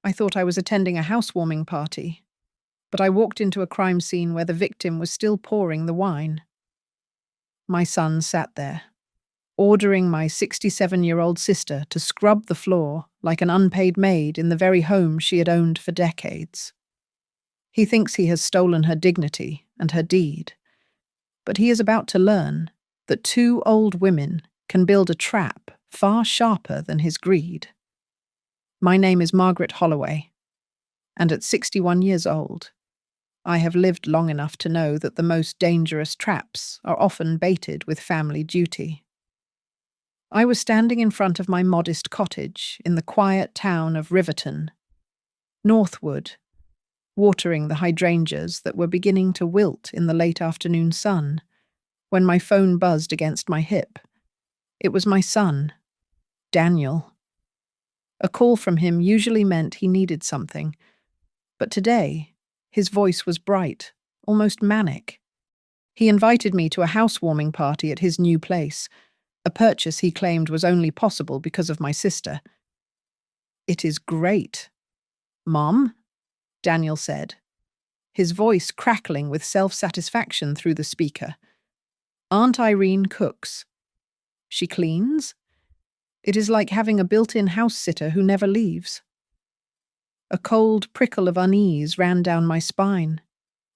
I thought I was attending a housewarming party, but I walked into a crime scene where the victim was still pouring the wine. My son sat there, ordering my 67-year-old sister to scrub the floor like an unpaid maid in the very home she had owned for decades. He thinks he has stolen her dignity and her deed, but he is about to learn that two old women can build a trap far sharper than his greed. My name is Margaret Holloway, and at 61 years old, I have lived long enough to know that the most dangerous traps are often baited with family duty. I was standing in front of my modest cottage in the quiet town of Riverton, Northwood, watering the hydrangeas that were beginning to wilt in the late afternoon sun, when my phone buzzed against my hip. It was my son, Daniel. A call from him usually meant he needed something, but today his voice was bright, almost manic. He invited me to a housewarming party at his new place, a purchase he claimed was only possible because of my sister. "It is great, Mom," Daniel said, his voice crackling with self-satisfaction through the speaker. "Aunt Irene cooks. She cleans. It is like having a built-in house-sitter who never leaves." A cold prickle of unease ran down my spine,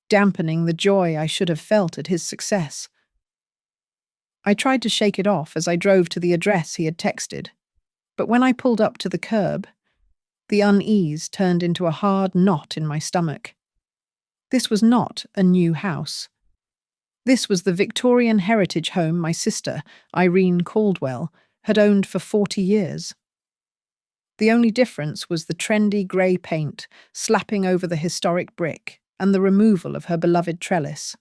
dampening the joy I should have felt at his success. I tried to shake it off as I drove to the address he had texted, but when I pulled up to the curb, the unease turned into a hard knot in my stomach. This was not a new house. This was the Victorian heritage home my sister, Irene Caldwell, had owned for 40 years. The only difference was the trendy grey paint slapping over the historic brick and the removal of her beloved trellis.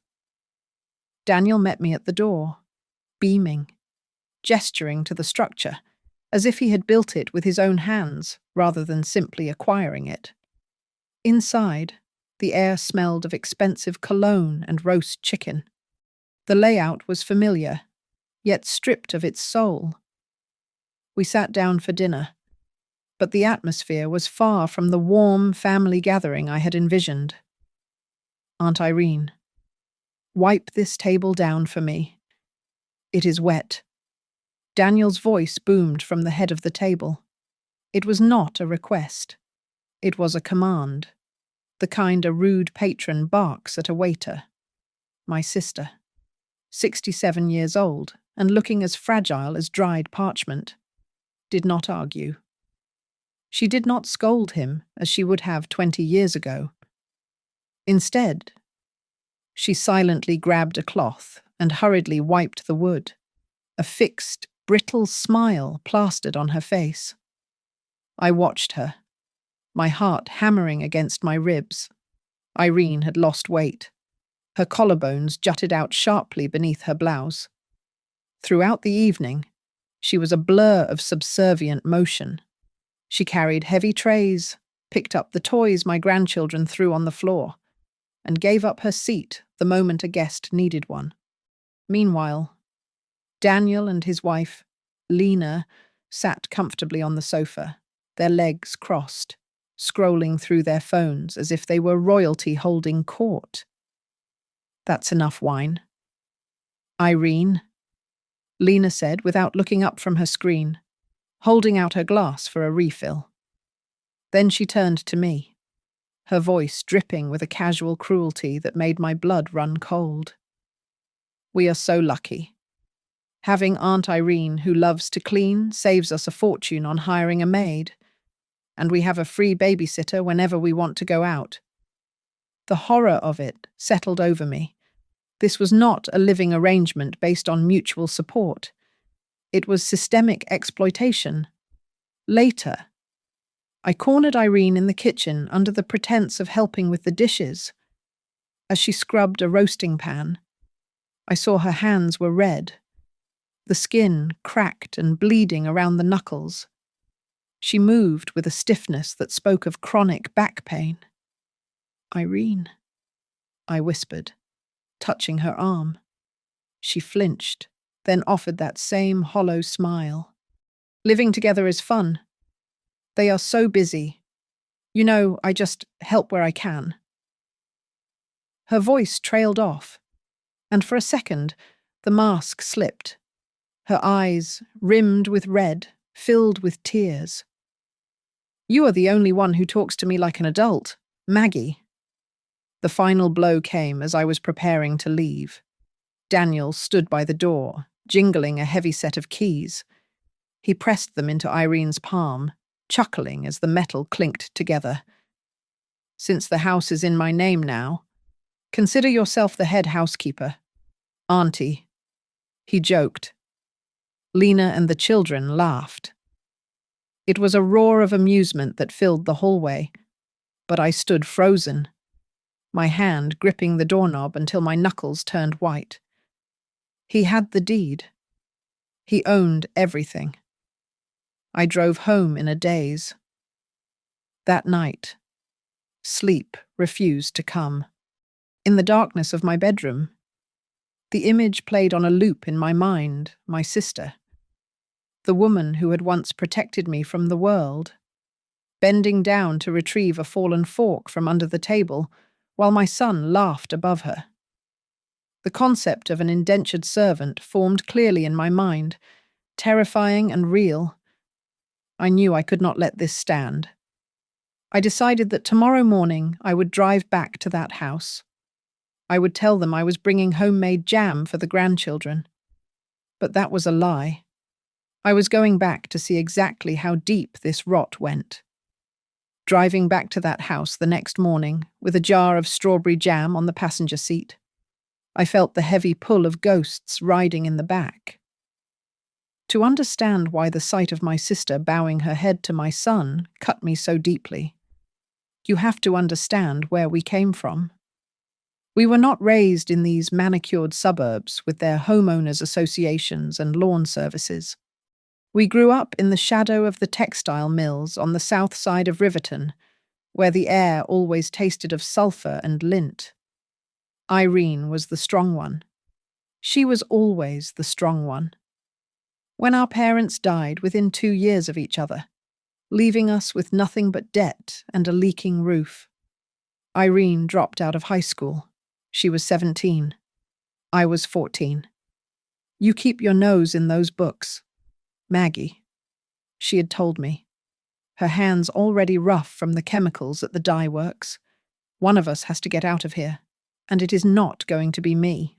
Daniel met me at the door, beaming, gesturing to the structure, as if he had built it with his own hands rather than simply acquiring it. Inside, the air smelled of expensive cologne and roast chicken. The layout was familiar, yet stripped of its soul. We sat down for dinner, but the atmosphere was far from the warm family gathering I had envisioned. "Aunt Irene, wipe this table down for me. It is wet." Daniel's voice boomed from the head of the table. It was not a request. It was a command, the kind a rude patron barks at a waiter. My sister, 67 years old and looking as fragile as dried parchment, did not argue. She did not scold him as she would have 20 years ago. Instead, she silently grabbed a cloth and hurriedly wiped the wood, a fixed, brittle smile plastered on her face. I watched her, my heart hammering against my ribs. Irene had lost weight. Her collarbones jutted out sharply beneath her blouse. Throughout the evening, she was a blur of subservient motion. She carried heavy trays, picked up the toys my grandchildren threw on the floor, and gave up her seat the moment a guest needed one. Meanwhile, Daniel and his wife, Lena, sat comfortably on the sofa, their legs crossed, scrolling through their phones as if they were royalty holding court. "That's enough wine." "Irene," Lena said without looking up from her screen, holding out her glass for a refill. Then she turned to me, her voice dripping with a casual cruelty that made my blood run cold. "We are so lucky. Having Aunt Irene, who loves to clean, saves us a fortune on hiring a maid, and we have a free babysitter whenever we want to go out." The horror of it settled over me. This was not a living arrangement based on mutual support. It was systemic exploitation. Later, I cornered Irene in the kitchen under the pretense of helping with the dishes. As she scrubbed a roasting pan, I saw her hands were red, the skin cracked and bleeding around the knuckles. She moved with a stiffness that spoke of chronic back pain. "Irene," I whispered, touching her arm. She flinched, then offered that same hollow smile. "Living together is fun. They are so busy. You know, I just help where I can." Her voice trailed off, and for a second, the mask slipped. Her eyes, rimmed with red, filled with tears. "You are the only one who talks to me like an adult, Maggie." The final blow came as I was preparing to leave. Daniel stood by the door, jingling a heavy set of keys. He pressed them into Irene's palm, chuckling as the metal clinked together. "Since the house is in my name now, consider yourself the head housekeeper. Auntie." He joked. Lena and the children laughed. It was a roar of amusement that filled the hallway, but I stood frozen, my hand gripping the doorknob until my knuckles turned white. He had the deed. He owned everything. I drove home in a daze. That night, sleep refused to come. In the darkness of my bedroom, the image played on a loop in my mind, my sister, the woman who had once protected me from the world, bending down to retrieve a fallen fork from under the table while my son laughed above her. The concept of an indentured servant formed clearly in my mind, terrifying and real. I knew I could not let this stand. I decided that tomorrow morning I would drive back to that house. I would tell them I was bringing homemade jam for the grandchildren. But that was a lie. I was going back to see exactly how deep this rot went. Driving back to that house the next morning with a jar of strawberry jam on the passenger seat, I felt the heavy pull of ghosts riding in the back. To understand why the sight of my sister bowing her head to my son cut me so deeply, you have to understand where we came from. We were not raised in these manicured suburbs with their homeowners associations and lawn services. We grew up in the shadow of the textile mills on the south side of Riverton, where the air always tasted of sulphur and lint. Irene was the strong one. She was always the strong one. When our parents died within 2 years of each other, leaving us with nothing but debt and a leaking roof, Irene dropped out of high school. She was 17. I was 14. "You keep your nose in those books, Maggie," she had told me, her hands already rough from the chemicals at the dye works. "One of us has to get out of here, and it is not going to be me."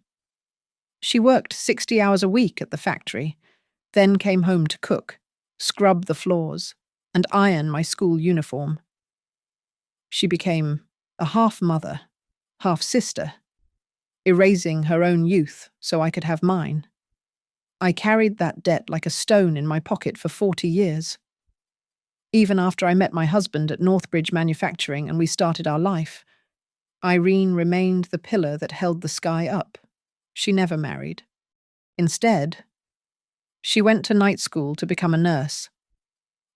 She worked 60 hours a week at the factory, then came home to cook, scrub the floors, and iron my school uniform. She became a half-mother, half-sister, erasing her own youth so I could have mine. I carried that debt like a stone in my pocket for 40 years. Even after I met my husband at Northbridge Manufacturing and we started our life, Irene remained the pillar that held the sky up. She never married. Instead, she went to night school to become a nurse.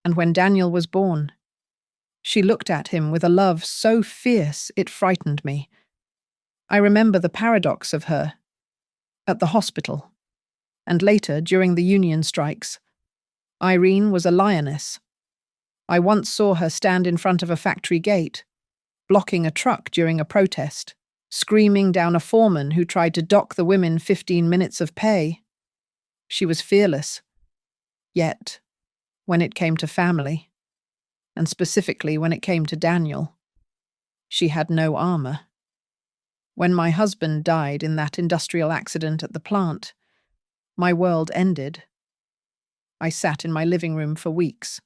And when Daniel was born, she looked at him with a love so fierce it frightened me. I remember the paradox of her at the hospital, and later during the union strikes. Irene was a lioness. I once saw her stand in front of a factory gate, blocking a truck during a protest, screaming down a foreman who tried to dock the women 15 minutes of pay. She was fearless. Yet, when it came to family, and specifically when it came to Daniel, she had no armor. When my husband died in that industrial accident at the plant, my world ended. I sat in my living room for weeks,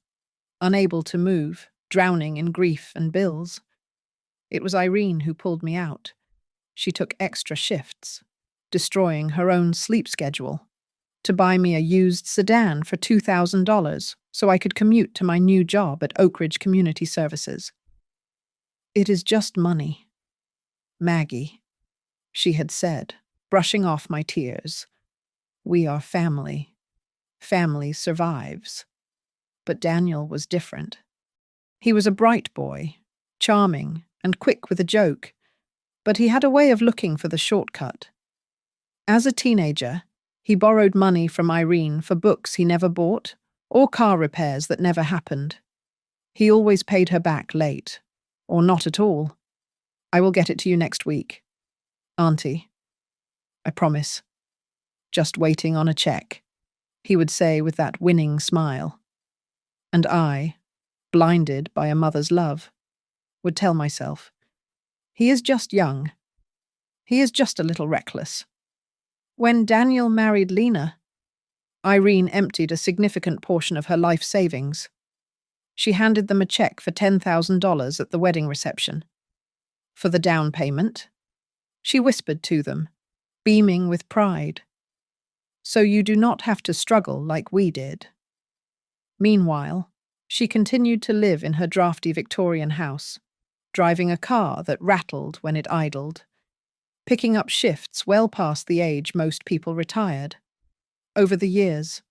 unable to move, drowning in grief and bills. It was Irene who pulled me out. She took extra shifts, destroying her own sleep schedule, to buy me a used sedan for $2,000 so I could commute to my new job at Oak Ridge Community Services. "It is just money, Maggie," she had said, brushing off my tears. "We are family. Family survives." But Daniel was different. He was a bright boy, charming and quick with a joke, but he had a way of looking for the shortcut. As a teenager, he borrowed money from Irene for books he never bought or car repairs that never happened. He always paid her back late, or not at all. I will get it to you next week. Auntie, I promise. Just waiting on a check, he would say with that winning smile. And I, blinded by a mother's love, would tell myself, he is just young. He is just a little reckless. When Daniel married Lena, Irene emptied a significant portion of her life savings. She handed them a check for $10,000 at the wedding reception. For the down payment, she whispered to them, beaming with pride, "So you do not have to struggle like we did." Meanwhile, she continued to live in her drafty Victorian house, driving a car that rattled when it idled, picking up shifts well past the age most people retired. Over the years,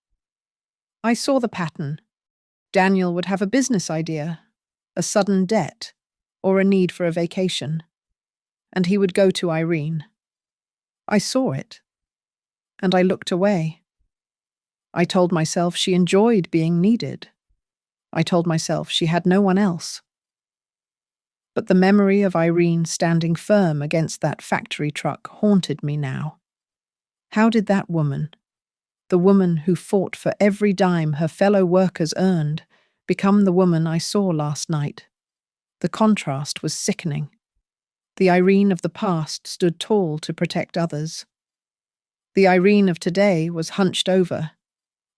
I saw the pattern. Daniel would have a business idea, a sudden debt, or a need for a vacation, and he would go to Irene. I saw it, and I looked away. I told myself she enjoyed being needed. I told myself she had no one else. But the memory of Irene standing firm against that factory truck haunted me now. How did that woman, the woman who fought for every dime her fellow workers earned, become the woman I saw last night? The contrast was sickening. The Irene of the past stood tall to protect others. The Irene of today was hunched over,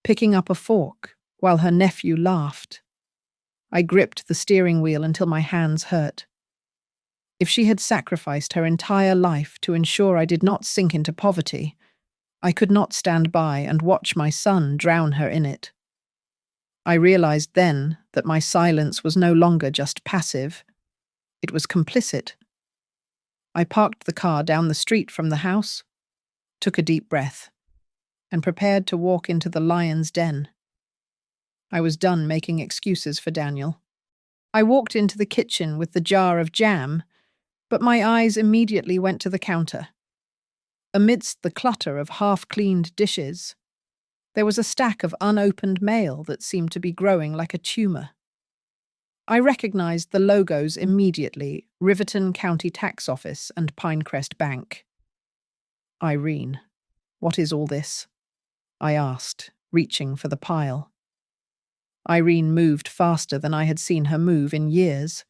picking up a fork while her nephew laughed. I gripped the steering wheel until my hands hurt. If she had sacrificed her entire life to ensure I did not sink into poverty, I could not stand by and watch my son drown her in it. I realized then that my silence was no longer just passive. It was complicit. I parked the car down the street from the house, took a deep breath, and prepared to walk into the lion's den. I was done making excuses for Daniel. I walked into the kitchen with the jar of jam, but my eyes immediately went to the counter. Amidst the clutter of half-cleaned dishes, there was a stack of unopened mail that seemed to be growing like a tumor. I recognized the logos immediately: Riverton County Tax Office and Pinecrest Bank. "Irene, what is all this?" I asked, reaching for the pile. Irene moved faster than I had seen her move in years.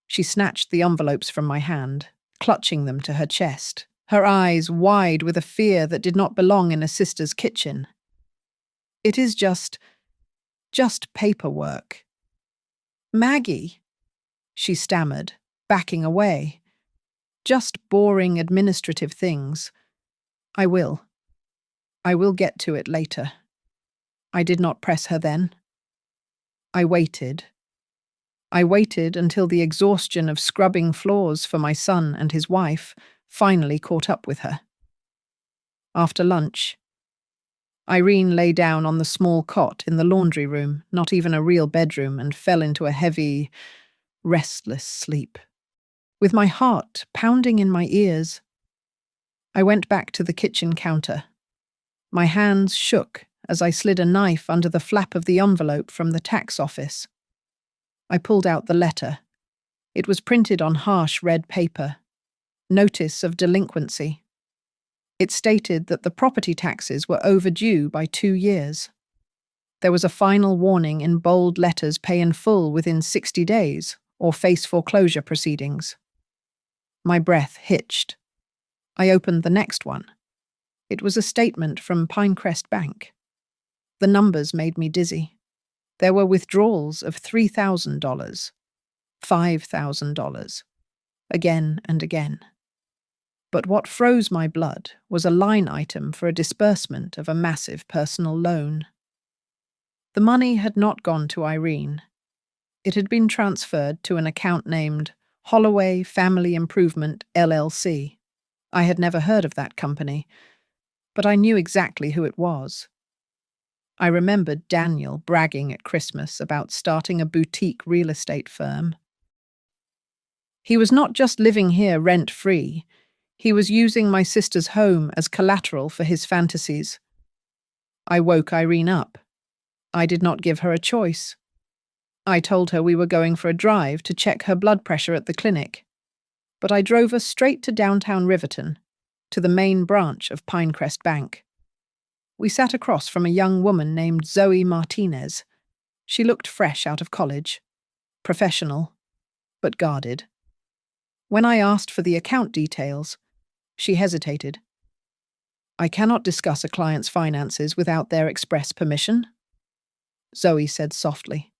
She snatched the envelopes from my hand, clutching them to her chest, her eyes wide with a fear that did not belong in a sister's kitchen. "It is just paperwork." "Maggie," she stammered, backing away. "Just boring administrative things. I will get to it later." I did not press her then. I waited. I waited until the exhaustion of scrubbing floors for my son and his wife finally caught up with her. After lunch, Irene lay down on the small cot in the laundry room, not even a real bedroom, and fell into a heavy, restless sleep. With my heart pounding in my ears, I went back to the kitchen counter. My hands shook as I slid a knife under the flap of the envelope from the tax office. I pulled out the letter. It was printed on harsh red paper. Notice of delinquency. It stated that the property taxes were overdue by 2 years. There was a final warning in bold letters: pay in full within 60 days or face foreclosure proceedings. My breath hitched. I opened the next one. It was a statement from Pinecrest Bank. The numbers made me dizzy. There were withdrawals of $3,000, $5,000, again and again. But what froze my blood was a line item for a disbursement of a massive personal loan. The money had not gone to Irene. It had been transferred to an account named Holloway Family Improvement, LLC. I had never heard of that company, but I knew exactly who it was. I remembered Daniel bragging at Christmas about starting a boutique real estate firm. He was not just living here rent-free. He was using my sister's home as collateral for his fantasies. I woke Irene up. I did not give her a choice. I told her we were going for a drive to check her blood pressure at the clinic, but I drove her straight to downtown Riverton, to the main branch of Pinecrest Bank. We sat across from a young woman named Zoe Martinez. She looked fresh out of college, professional, but guarded. When I asked for the account details, she hesitated. "I cannot discuss a client's finances without their express permission," Zoe said softly.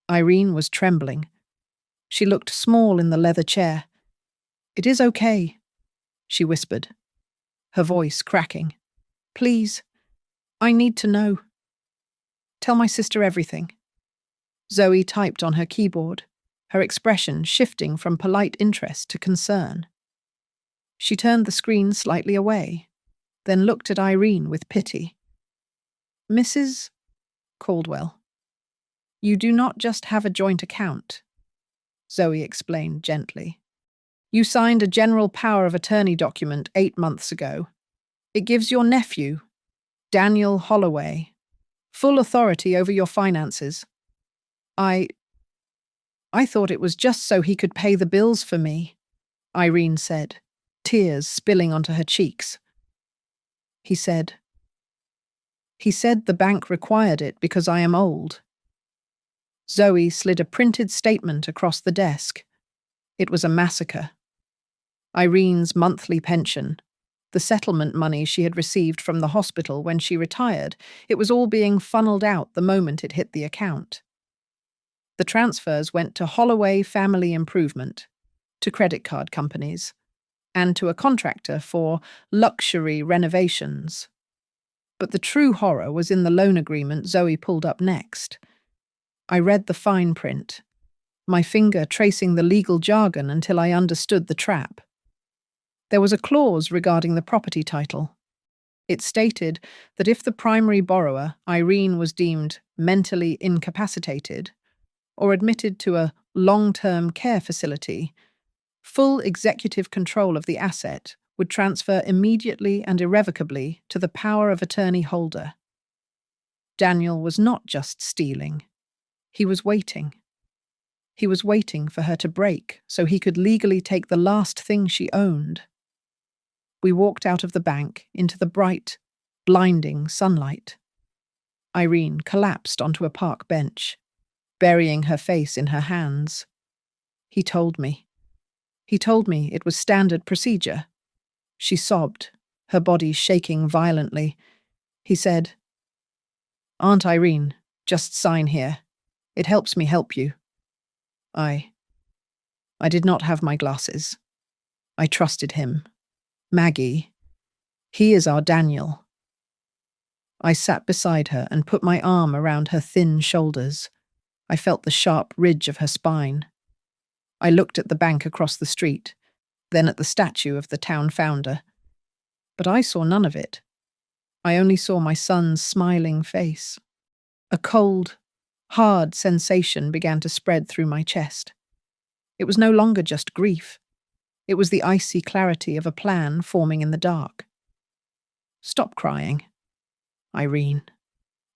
Irene was trembling. She looked small in the leather chair. "It is okay," she whispered, her voice cracking. "Please, I need to know. Tell my sister everything." Zoe typed on her keyboard, her expression shifting from polite interest to concern. She turned the screen slightly away, then looked at Irene with pity. "Mrs. Caldwell, you do not just have a joint account," Zoe explained gently. "You signed a general power of attorney document 8 months ago. It gives your nephew, Daniel Holloway, full authority over your finances. I thought it was just so he could pay the bills for me," Irene said, tears spilling onto her cheeks. He said the bank required it because I am old." Zoe slid a printed statement across the desk. It was a massacre. Irene's monthly pension, the settlement money she had received from the hospital when she retired, it was all being funneled out the moment it hit the account. The transfers went to Holloway Family Improvement, to credit card companies, and to a contractor for luxury renovations. But the true horror was in the loan agreement Zoe pulled up next. I read the fine print, my finger tracing the legal jargon until I understood the trap. There was a clause regarding the property title. It stated that if the primary borrower, Irene, was deemed mentally incapacitated or admitted to a long-term care facility, full executive control of the asset would transfer immediately and irrevocably to the power of attorney holder. Daniel was not just stealing. He was waiting. He was waiting for her to break so he could legally take the last thing she owned. We walked out of the bank into the bright, blinding sunlight. Irene collapsed onto a park bench, burying her face in her hands. He told me it was standard procedure. She sobbed, her body shaking violently. He said, "Aunt Irene, just sign here. It helps me help you." I did not have my glasses. I trusted him. Maggie, he is our Daniel. I sat beside her and put my arm around her thin shoulders. I felt the sharp ridge of her spine. I looked at the bank across the street, then at the statue of the town founder. But I saw none of it. I only saw my son's smiling face. A cold, hard sensation began to spread through my chest. It was no longer just grief. It was the icy clarity of a plan forming in the dark. "Stop crying, Irene,"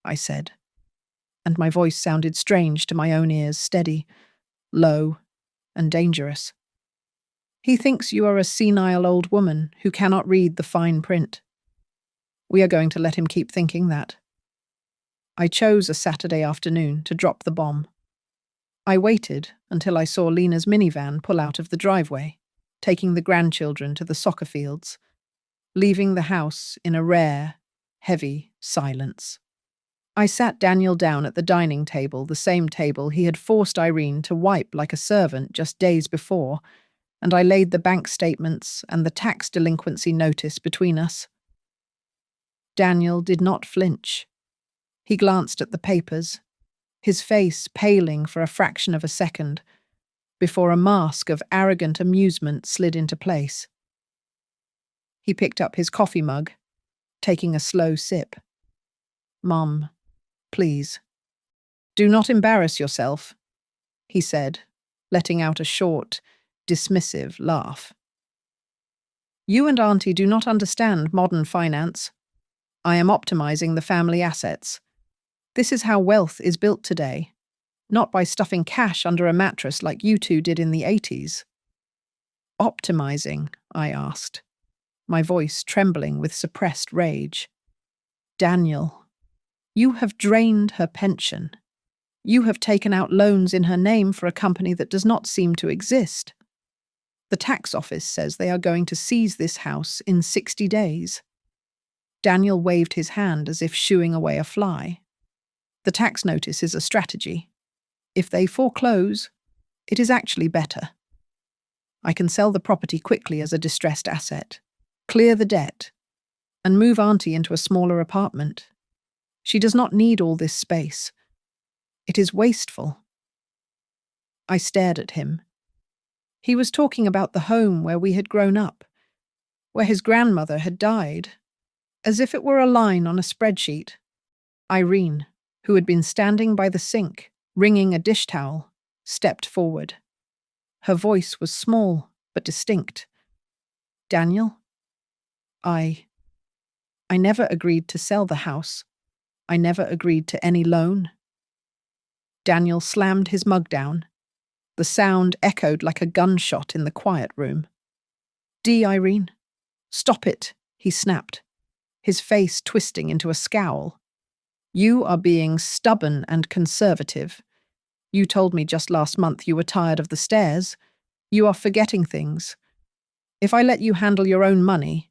I said, and my voice sounded strange to my own ears, steady, low, and dangerous. "He thinks you are a senile old woman who cannot read the fine print. We are going to let him keep thinking that." I chose a Saturday afternoon to drop the bomb. I waited until I saw Lena's minivan pull out of the driveway, taking the grandchildren to the soccer fields, leaving the house in a rare, heavy silence. I sat Daniel down at the dining table, the same table he had forced Irene to wipe like a servant just days before, and I laid the bank statements and the tax delinquency notice between us. Daniel did not flinch. He glanced at the papers, his face paling for a fraction of a second, before a mask of arrogant amusement slid into place. He picked up his coffee mug, taking a slow sip. "Mom, please, do not embarrass yourself," he said, letting out a short, dismissive laugh. "You and Auntie do not understand modern finance. I am optimizing the family assets. This is how wealth is built today. Not by stuffing cash under a mattress like you two did in the 80s. Optimizing, I asked, my voice trembling with suppressed rage. Daniel, you have drained her pension. You have taken out loans in her name for a company that does not seem to exist. The tax office says they are going to seize this house in 60 days. Daniel waved his hand as if shooing away a fly. The tax notice is a strategy. If they foreclose, it is actually better. I can sell the property quickly as a distressed asset, clear the debt, and move Auntie into a smaller apartment. She does not need all this space. It is wasteful. I stared at him. He was talking about the home where we had grown up, where his grandmother had died, as if it were a line on a spreadsheet. Irene, who had been standing by the sink, wringing a dish towel, stepped forward. Her voice was small but distinct. Daniel, I never agreed to sell the house. I never agreed to any loan. Daniel slammed his mug down. The sound echoed like a gunshot in the quiet room. Irene, stop it, he snapped, his face twisting into a scowl. You are being stubborn and conservative. You told me just last month you were tired of the stairs. You are forgetting things. If I let you handle your own money,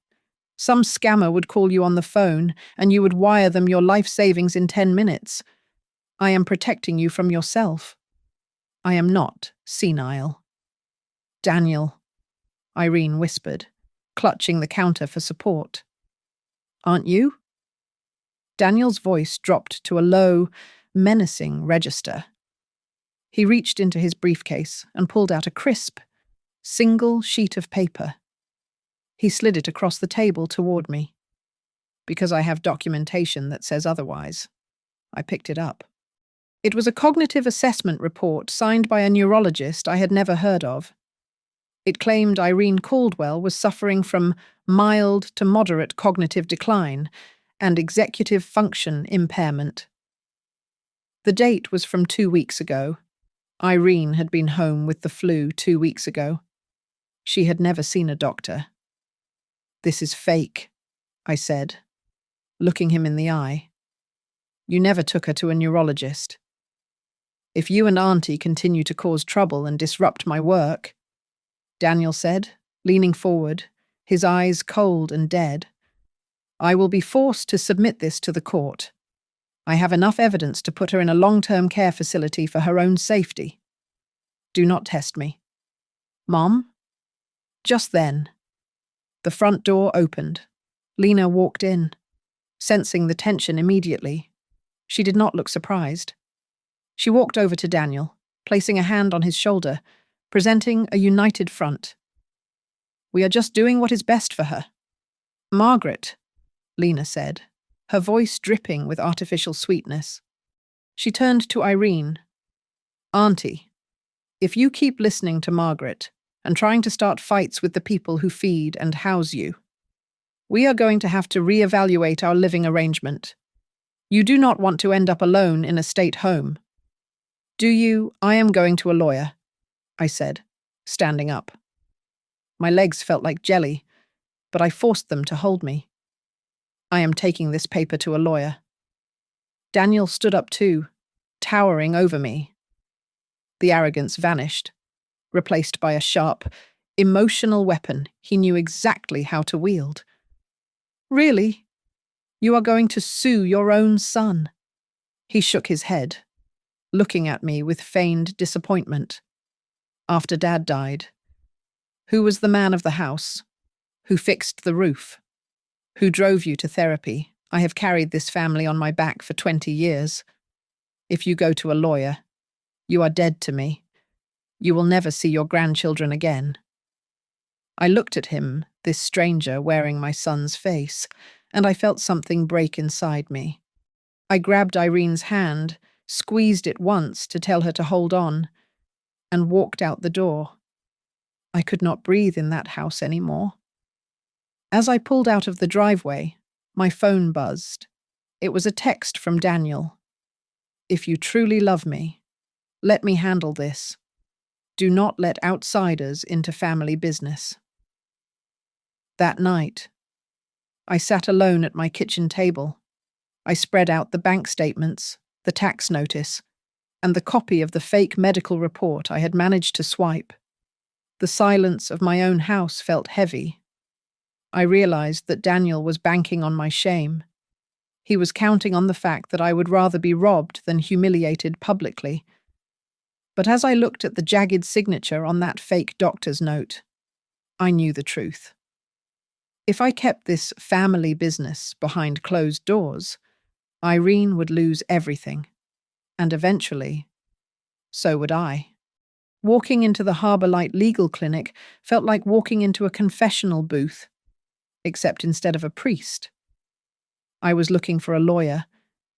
some scammer would call you on the phone and you would wire them your life savings in 10 minutes. I am protecting you from yourself. I am not senile. Daniel, Irene whispered, clutching the counter for support. Aren't you? Daniel's voice dropped to a low, menacing register. He reached into his briefcase and pulled out a crisp, single sheet of paper. He slid it across the table toward me. Because I have documentation that says otherwise. I picked it up. It was a cognitive assessment report signed by a neurologist I had never heard of. It claimed Irene Caldwell was suffering from mild to moderate cognitive decline and executive function impairment. The date was from 2 weeks ago. Irene had been home with the flu 2 weeks ago. She had never seen a doctor. This is fake, I said, looking him in the eye. You never took her to a neurologist. If you and Auntie continue to cause trouble and disrupt my work, Daniel said, leaning forward, his eyes cold and dead, I will be forced to submit this to the court. I have enough evidence to put her in a long-term care facility for her own safety. Do not test me. Mom? Just then, the front door opened. Lena walked in. Sensing the tension immediately, she did not look surprised. She walked over to Daniel, placing a hand on his shoulder, presenting a united front. We are just doing what is best for her. Margaret, Lena said, her voice dripping with artificial sweetness. She turned to Irene. Auntie, if you keep listening to Margaret and trying to start fights with the people who feed and house you, we are going to have to reevaluate our living arrangement. You do not want to end up alone in a state home. Do you? I am going to a lawyer, I said, standing up. My legs felt like jelly, but I forced them to hold me. I am taking this paper to a lawyer. Daniel stood up too, towering over me. The arrogance vanished, replaced by a sharp, emotional weapon he knew exactly how to wield. Really? You are going to sue your own son? He shook his head, looking at me with feigned disappointment. After Dad died, who was the man of the house? Who fixed the roof? Who drove you to therapy? I have carried this family on my back for 20 years. If you go to a lawyer, you are dead to me. You will never see your grandchildren again. I looked at him, this stranger wearing my son's face, and I felt something break inside me. I grabbed Irene's hand, squeezed it once to tell her to hold on, and walked out the door. I could not breathe in that house anymore. As I pulled out of the driveway, my phone buzzed. It was a text from Daniel. If you truly love me, Let me handle this. Do not let outsiders into family business. That night, I sat alone at my kitchen table. I spread out the bank statements, the tax notice, and the copy of the fake medical report I had managed to swipe. The silence of my own house felt heavy. I realized that Daniel was banking on my shame. He was counting on the fact that I would rather be robbed than humiliated publicly. But as I looked at the jagged signature on that fake doctor's note, I knew the truth. If I kept this family business behind closed doors, Irene would lose everything. And eventually, so would I. Walking into the Harbour Light Legal Clinic felt like walking into a confessional booth, except instead of a priest. I was looking for a lawyer,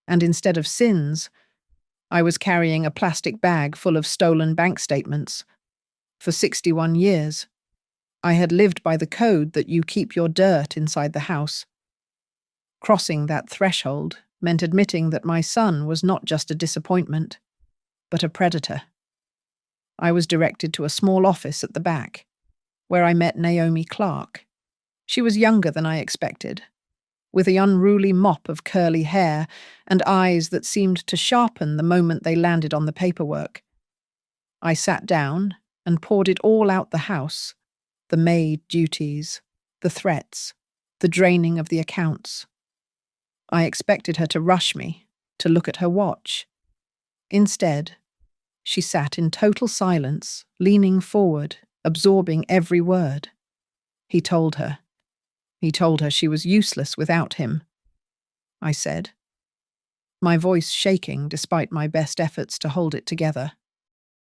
and instead of sins, I was carrying a plastic bag full of stolen bank statements. For 61 years, I had lived by the code that you keep your dirt inside the house. Crossing that threshold meant admitting that my son was not just a disappointment, but a predator. I was directed to a small office at the back, where I met Naomi Clark. She was younger than I expected, with an unruly mop of curly hair and eyes that seemed to sharpen the moment they landed on the paperwork. I sat down and poured it all out the house, the maid duties, the threats, the draining of the accounts. I expected her to rush me, to look at her watch. Instead, she sat in total silence, leaning forward, absorbing every word. He told her she was useless without him, I said, my voice shaking despite my best efforts to hold it together.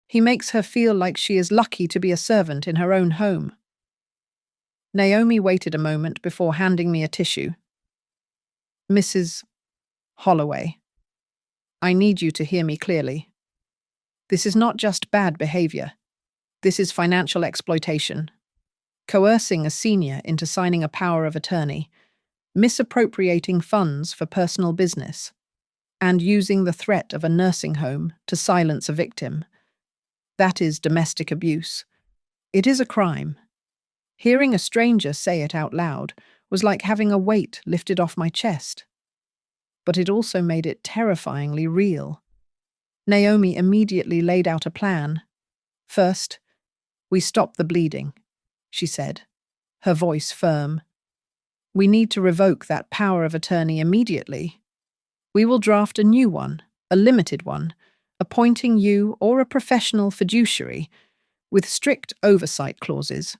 He makes her feel like she is lucky to be a servant in her own home. Naomi waited a moment before handing me a tissue. Mrs. Holloway, I need you to hear me clearly. This is not just bad behavior. This is financial exploitation. Coercing a senior into signing a power of attorney, misappropriating funds for personal business, and using the threat of a nursing home to silence a victim. That is domestic abuse. It is a crime. Hearing a stranger say it out loud was like having a weight lifted off my chest. But it also made it terrifyingly real. Naomi immediately laid out a plan. First, we stop the bleeding, she said, her voice firm. We need to revoke that power of attorney immediately. We will draft a new one, a limited one, appointing you or a professional fiduciary with strict oversight clauses.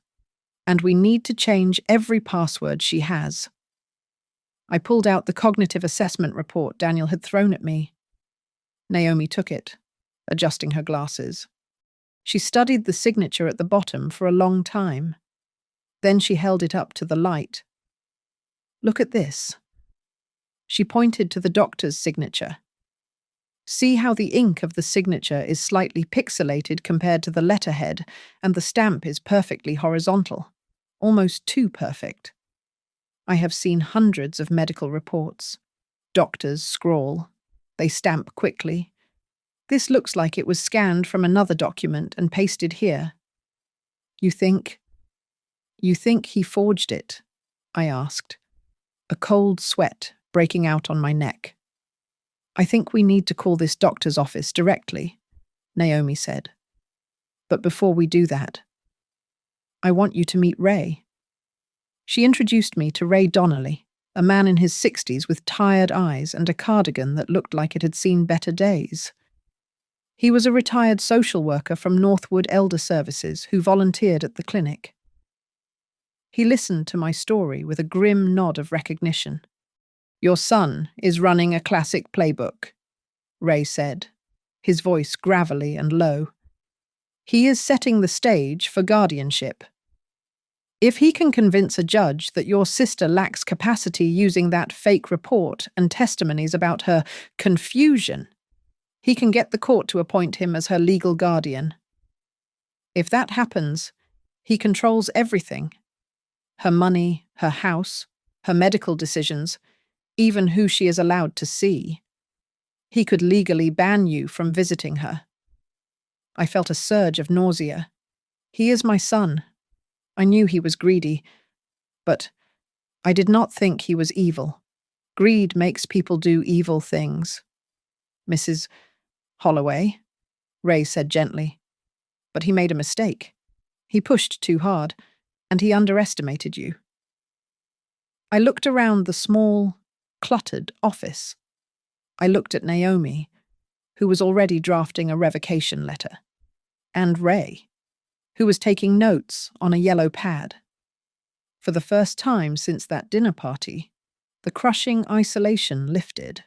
And we need to change every password she has. I pulled out the cognitive assessment report Daniel had thrown at me. Naomi took it, adjusting her glasses. She studied the signature at the bottom for a long time. Then she held it up to the light. Look at this. She pointed to the doctor's signature. See how the ink of the signature is slightly pixelated compared to the letterhead, and the stamp is perfectly horizontal. Almost too perfect. I have seen hundreds of medical reports. Doctors scrawl. They stamp quickly. This looks like it was scanned from another document and pasted here. You think he forged it? I asked, a cold sweat breaking out on my neck. I think we need to call this doctor's office directly, Naomi said. But before we do that, I want you to meet Ray. She introduced me to Ray Donnelly, a man in his 60s with tired eyes and a cardigan that looked like it had seen better days. He was a retired social worker from Northwood Elder Services who volunteered at the clinic. He listened to my story with a grim nod of recognition. Your son is running a classic playbook, Ray said, his voice gravelly and low. He is setting the stage for guardianship. If he can convince a judge that your sister lacks capacity using that fake report and testimonies about her confusion, he can get the court to appoint him as her legal guardian. If that happens, he controls everything. Her money, her house, her medical decisions, even who she is allowed to see. He could legally ban you from visiting her. I felt a surge of nausea. He is my son. I knew he was greedy, but I did not think he was evil. Greed makes people do evil things. Mrs. Holloway, Ray said gently. But he made a mistake. He pushed too hard, and he underestimated you. I looked around the small, cluttered office. I looked at Naomi, who was already drafting a revocation letter, and Ray, who was taking notes on a yellow pad. For the first time since that dinner party, the crushing isolation lifted.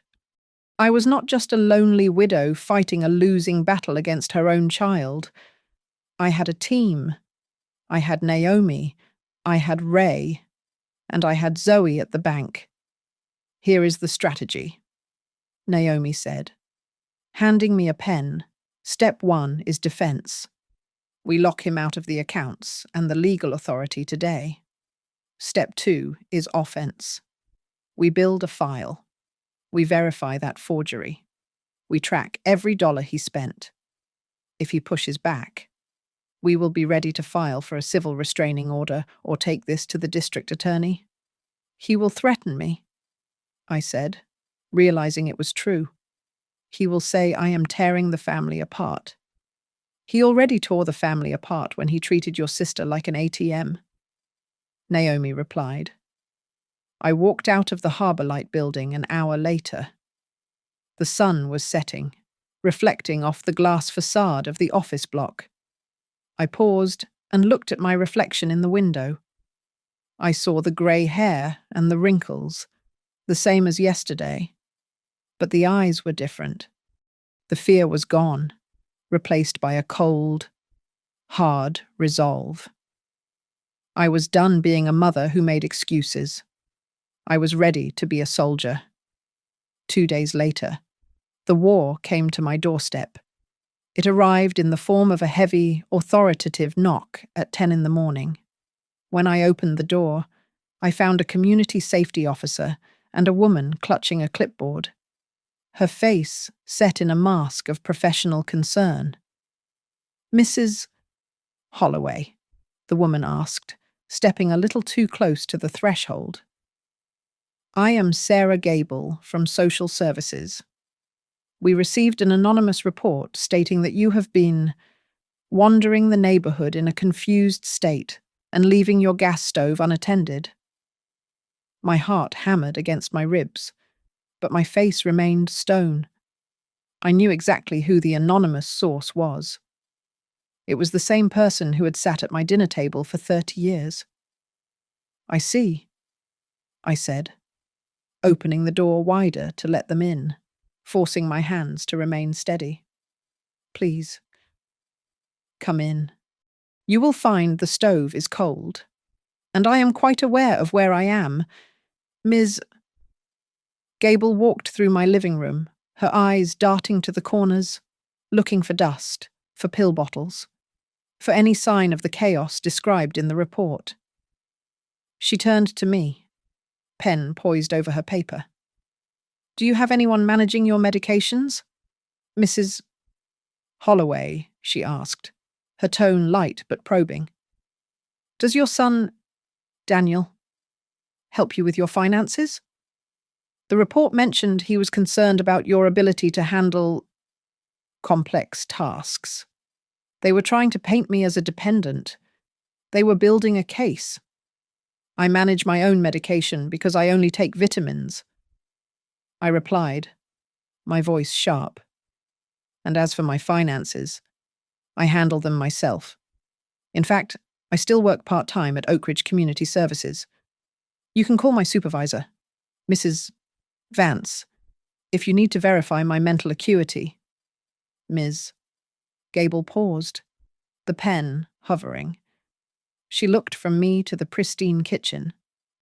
I was not just a lonely widow fighting a losing battle against her own child. I had a team. I had Naomi, I had Ray, and I had Zoe at the bank. Here is the strategy, Naomi said, handing me a pen. Step 1 is defense. We lock him out of the accounts and the legal authority today. Step 2 is offense. We build a file. We verify that forgery. We track every dollar he spent. If he pushes back, we will be ready to file for a civil restraining order or take this to the district attorney. He will threaten me, I said, realizing it was true. He will say I am tearing the family apart. He already tore the family apart when he treated your sister like an ATM. Naomi replied. I walked out of the Harbour Light building an hour later. The sun was setting, reflecting off the glass facade of the office block. I paused and looked at my reflection in the window. I saw the grey hair and the wrinkles, the same as yesterday. But the eyes were different. The fear was gone, replaced by a cold, hard resolve. I was done being a mother who made excuses. I was ready to be a soldier. 2 days later, the war came to my doorstep. It arrived in the form of a heavy, authoritative knock at 10 in the morning. When I opened the door, I found a community safety officer and a woman clutching a clipboard. Her face set in a mask of professional concern. Mrs. Holloway, the woman asked, stepping a little too close to the threshold. I am Sarah Gable from Social Services. We received an anonymous report stating that you have been wandering the neighborhood in a confused state and leaving your gas stove unattended. My heart hammered against my ribs, but my face remained stone. I knew exactly who the anonymous source was. It was the same person who had sat at my dinner table for 30 years. I see, I said, opening the door wider to let them in, forcing my hands to remain steady. Please, come in. You will find the stove is cold, and I am quite aware of where I am. Ms. Gable walked through my living room, her eyes darting to the corners, looking for dust, for pill bottles, for any sign of the chaos described in the report. She turned to me, pen poised over her paper. Do you have anyone managing your medications? Mrs. Holloway, she asked, her tone light but probing. Does your son, Daniel, help you with your finances? The report mentioned he was concerned about your ability to handle complex tasks. They were trying to paint me as a dependent. They were building a case. I manage my own medication because I only take vitamins. I replied, my voice sharp. And as for my finances, I handle them myself. In fact, I still work part-time at Oak Ridge Community Services. You can call my supervisor, Mrs. Vance, if you need to verify my mental acuity. Ms. Gable paused, the pen hovering. She looked from me to the pristine kitchen,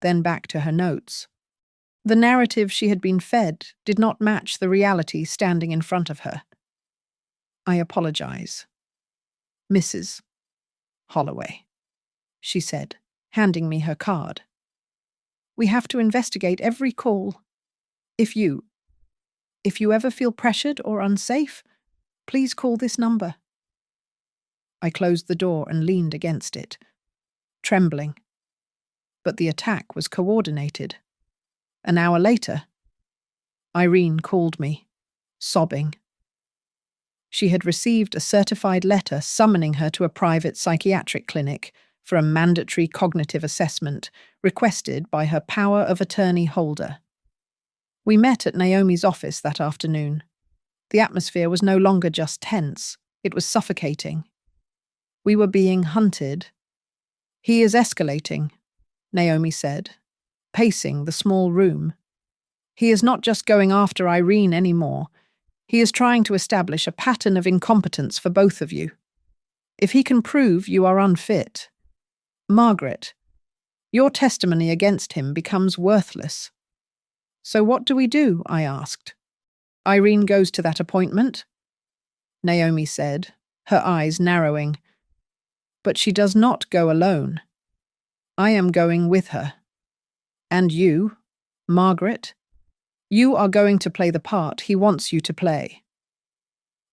then back to her notes. The narrative she had been fed did not match the reality standing in front of her. I apologize. Mrs. Holloway, she said, handing me her card. We have to investigate every call. If you ever feel pressured or unsafe, please call this number. I closed the door and leaned against it, trembling. But the attack was coordinated. An hour later, Irene called me, sobbing. She had received a certified letter summoning her to a private psychiatric clinic for a mandatory cognitive assessment requested by her power of attorney holder. We met at Naomi's office that afternoon. The atmosphere was no longer just tense, it was suffocating. We were being hunted. "He is escalating," Naomi said, pacing the small room. "He is not just going after Irene anymore. He is trying to establish a pattern of incompetence for both of you. If he can prove you are unfit, Margaret, your testimony against him becomes worthless." "So what do we do?" I asked. "Irene goes to that appointment?" Naomi said, her eyes narrowing. "But she does not go alone. I am going with her. And you, Margaret, you are going to play the part he wants you to play."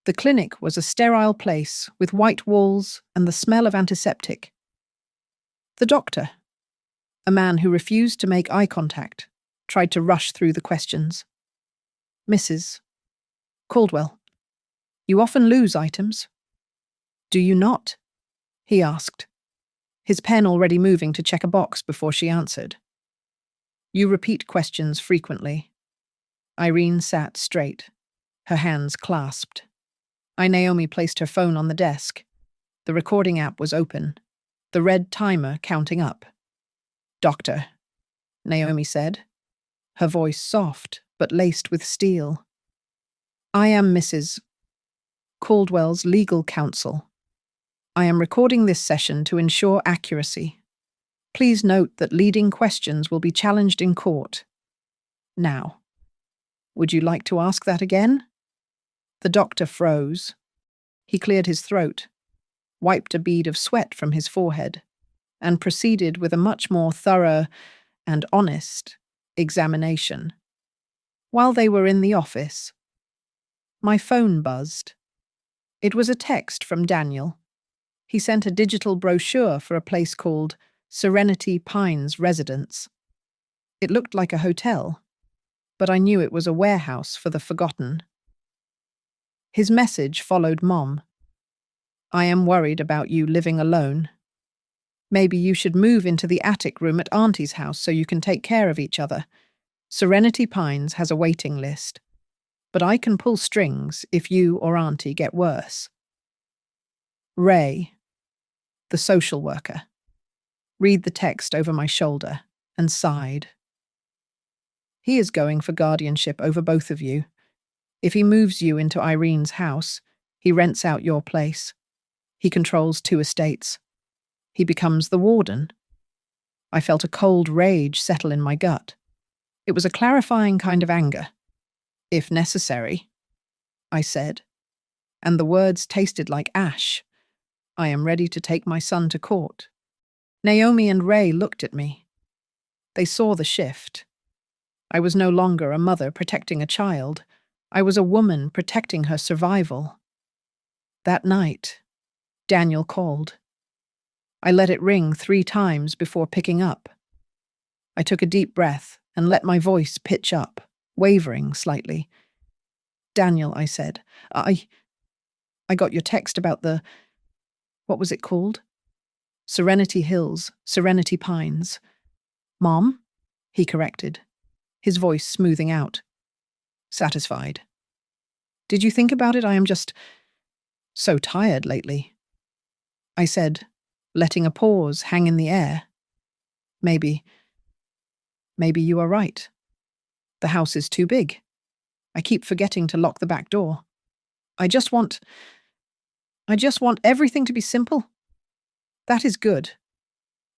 The clinic was a sterile place with white walls and the smell of antiseptic. The doctor, a man who refused to make eye contact, tried to rush through the questions. "Mrs. Caldwell, you often lose items. Do you not?" he asked, his pen already moving to check a box before she answered. "You repeat questions frequently." Irene sat straight, her hands clasped. Naomi placed her phone on the desk. The recording app was open, the red timer counting up. "Doctor," Naomi said, her voice soft but laced with steel. "I am Mrs. Caldwell's legal counsel. I am recording this session to ensure accuracy. Please note that leading questions will be challenged in court. Now, would you like to ask that again?" The doctor froze. He cleared his throat, wiped a bead of sweat from his forehead, and proceeded with a much more thorough and honest examination. While they were in the office, my phone buzzed. It was a text from Daniel. He sent a digital brochure for a place called Serenity Pines Residence. It looked like a hotel, but I knew it was a warehouse for the forgotten. His message followed Mom. "I am worried about you living alone. Maybe you should move into the attic room at Auntie's house so you can take care of each other. Serenity Pines has a waiting list, but I can pull strings if you or Auntie get worse." Ray, the social worker, read the text over my shoulder and sighed. "He is going for guardianship over both of you. If he moves you into Irene's house, he rents out your place. He controls 2 estates. He becomes the warden." I felt a cold rage settle in my gut. It was a clarifying kind of anger. "If necessary," I said, and the words tasted like ash. "I am ready to take my son to court." Naomi and Ray looked at me. They saw the shift. I was no longer a mother protecting a child. I was a woman protecting her survival. That night, Daniel called. I let it ring 3 times before picking up. I took a deep breath and let my voice pitch up, wavering slightly. "Daniel," I said, I got your text about what was it called? Serenity Hills, Serenity Pines." "Mom?" he corrected, his voice smoothing out. Satisfied. "Did you think about it? I am just so tired lately," I said, letting a pause hang in the air. Maybe you are right. The house is too big. I keep forgetting to lock the back door. I just want everything to be simple." "That is good."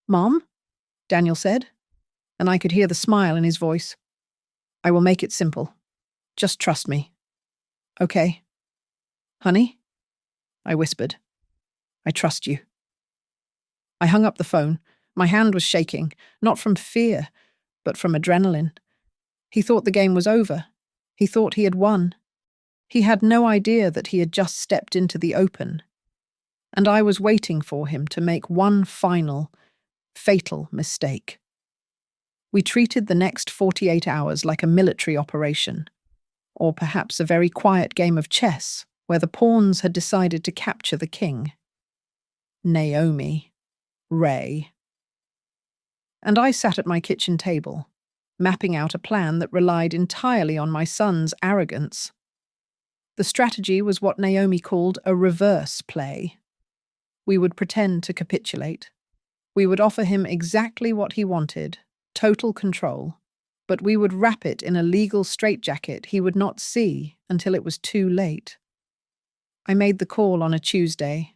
"Mom?" Daniel said, and I could hear the smile in his voice. "I will make it simple. Just trust me." "Okay." "Honey?" I whispered. "I trust you." I hung up the phone. My hand was shaking, not from fear, but from adrenaline. He thought the game was over. He thought he had won. He had no idea that he had just stepped into the open. and I was waiting for him to make one final, fatal mistake. We treated the next 48 hours like a military operation, or perhaps a very quiet game of chess where the pawns had decided to capture the king. Naomi, Ray. And I sat at my kitchen table, mapping out a plan that relied entirely on my son's arrogance. The strategy was what Naomi called a reverse play. We would pretend to capitulate. We would offer him exactly what he wanted, total control, but we would wrap it in a legal straitjacket he would not see until it was too late. I made the call on a Tuesday.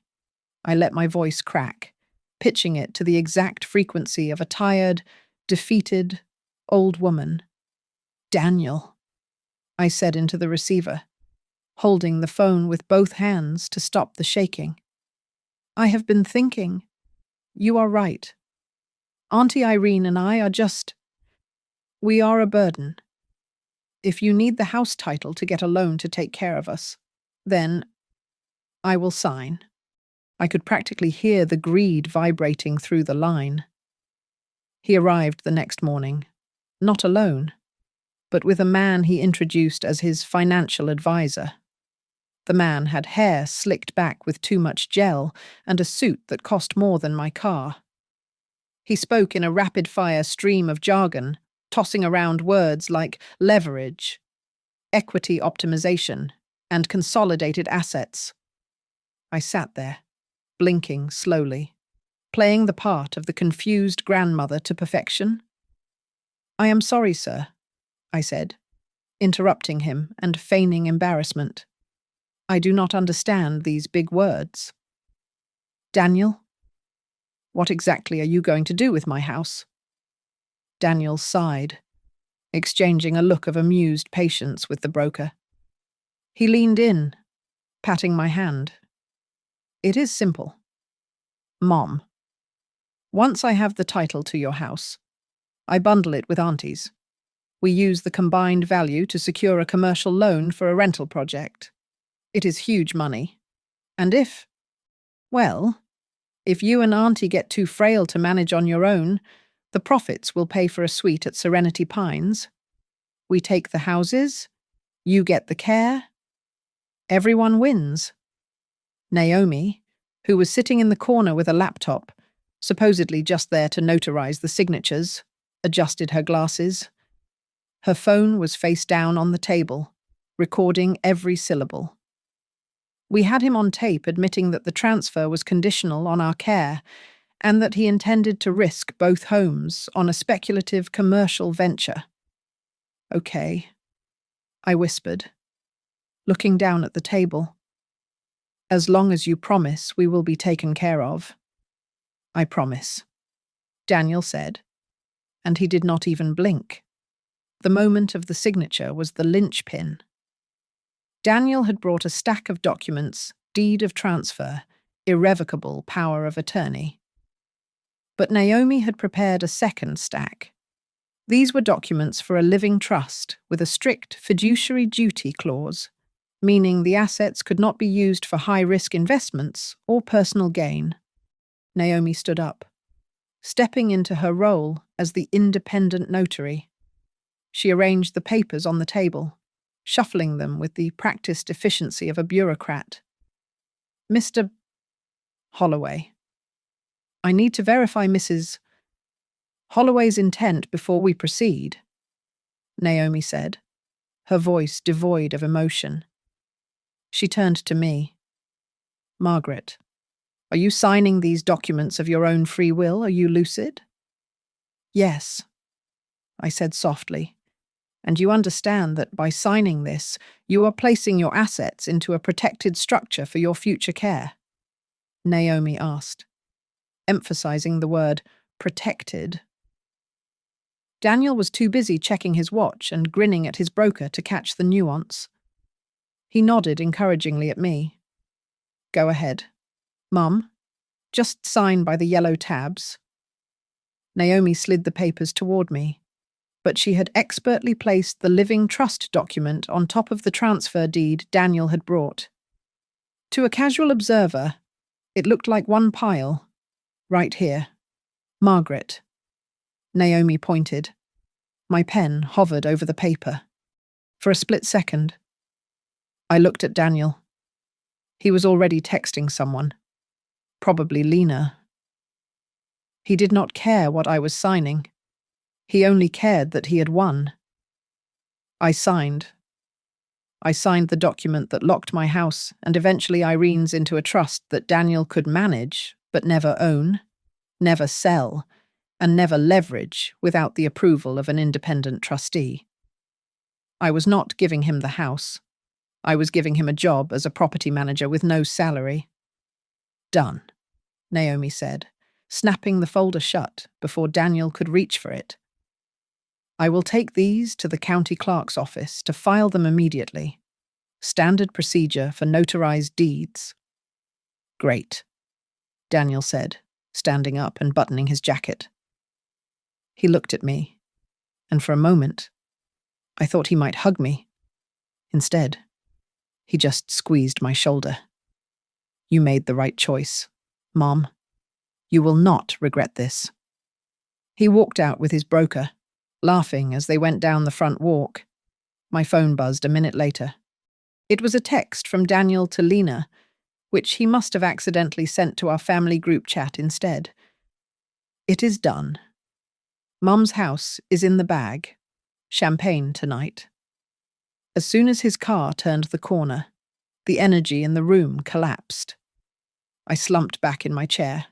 I let my voice crack, pitching it to the exact frequency of a tired, defeated, old woman. "Daniel," I said into the receiver, holding the phone with both hands to stop the shaking. "I have been thinking. You are right. Auntie Irene and I are we are a burden. If you need the house title to get a loan to take care of us, then I will sign." I could practically hear the greed vibrating through the line. He arrived the next morning, not alone, but with a man he introduced as his financial advisor. The man had hair slicked back with too much gel and a suit that cost more than my car. He spoke in a rapid-fire stream of jargon, tossing around words like leverage, equity optimization, and consolidated assets. I sat there, blinking slowly, playing the part of the confused grandmother to perfection. "I am sorry, sir," I said, interrupting him and feigning embarrassment. "I do not understand these big words." "Daniel, what exactly are you going to do with my house?" Daniel sighed, exchanging a look of amused patience with the broker. He leaned in, patting my hand. "It is simple. Mom, once I have the title to your house, I bundle it with Auntie's. We use the combined value to secure a commercial loan for a rental project. It is huge money. And if you and Auntie get too frail to manage on your own, the profits will pay for a suite at Serenity Pines. We take the houses, you get the care. Everyone wins." Naomi, who was sitting in the corner with a laptop, supposedly just there to notarize the signatures, adjusted her glasses. Her phone was face down on the table, recording every syllable. We had him on tape admitting that the transfer was conditional on our care and that he intended to risk both homes on a speculative commercial venture. "Okay," I whispered, looking down at the table. "As long as you promise we will be taken care of." "I promise," Daniel said, and he did not even blink. The moment of the signature was the linchpin. Daniel had brought a stack of documents, deed of transfer, irrevocable power of attorney. But Naomi had prepared a second stack. These were documents for a living trust with a strict fiduciary duty clause, meaning the assets could not be used for high-risk investments or personal gain. Naomi stood up, stepping into her role as the independent notary. She arranged the papers on the table, shuffling them with the practiced efficiency of a bureaucrat. "Mr. Holloway, I need to verify Mrs. Holloway's intent before we proceed," Naomi said, her voice devoid of emotion. She turned to me. "Margaret, are you signing these documents of your own free will? Are you lucid?" "Yes," I said softly. "And you understand that by signing this, you are placing your assets into a protected structure for your future care?" Naomi asked, emphasizing the word protected. Daniel was too busy checking his watch and grinning at his broker to catch the nuance. He nodded encouragingly at me. "Go ahead. Mum, just sign by the yellow tabs." Naomi slid the papers toward me, but she had expertly placed the living trust document on top of the transfer deed Daniel had brought. To a casual observer, It looked like one pile. Right here. Margaret. Naomi pointed. My pen hovered over the paper. For a split second, I looked at Daniel. He was already texting someone. Probably Lena. He did not care what I was signing. He only cared that he had won. I signed. I signed the document that locked my house and eventually Irene's into a trust that Daniel could manage, but never own, never sell, and never leverage without the approval of an independent trustee. I was not giving him the house. I was giving him a job as a property manager with no salary. Done, Naomi said, snapping the folder shut before Daniel could reach for it. I will take these to the county clerk's office to file them immediately. Standard procedure for notarized deeds. Great, Daniel said, standing up and buttoning his jacket. He looked at me, and for a moment, I thought he might hug me. Instead, he just squeezed my shoulder. You made the right choice, Mom. You will not regret this. He walked out with his broker, laughing as they went down the front walk. My phone buzzed a minute later. It was a text from Daniel to Lena, which he must have accidentally sent to our family group chat instead. It is done. Mum's house is in the bag. Champagne tonight. As soon as his car turned the corner, the energy in the room collapsed. I slumped back in my chair.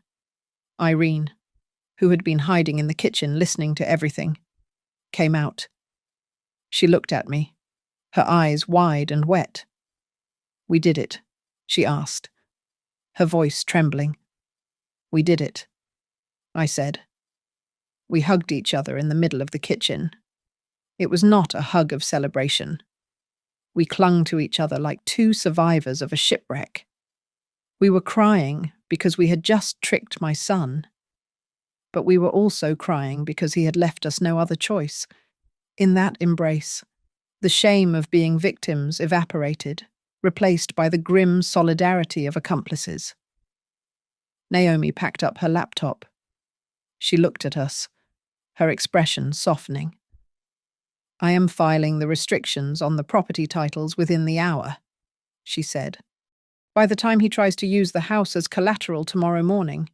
Irene, who had been hiding in the kitchen listening to everything, came out. She looked at me, her eyes wide and wet. We did it, she asked, her voice trembling. We did it, I said. We hugged each other in the middle of the kitchen. It was not a hug of celebration. We clung to each other like two survivors of a shipwreck. We were crying because we had just tricked my son. But we were also crying because he had left us no other choice. In that embrace, the shame of being victims evaporated, replaced by the grim solidarity of accomplices. Naomi packed up her laptop. She looked at us, her expression softening. I am filing the restrictions on the property titles within the hour, she said. By the time he tries to use the house as collateral tomorrow morning,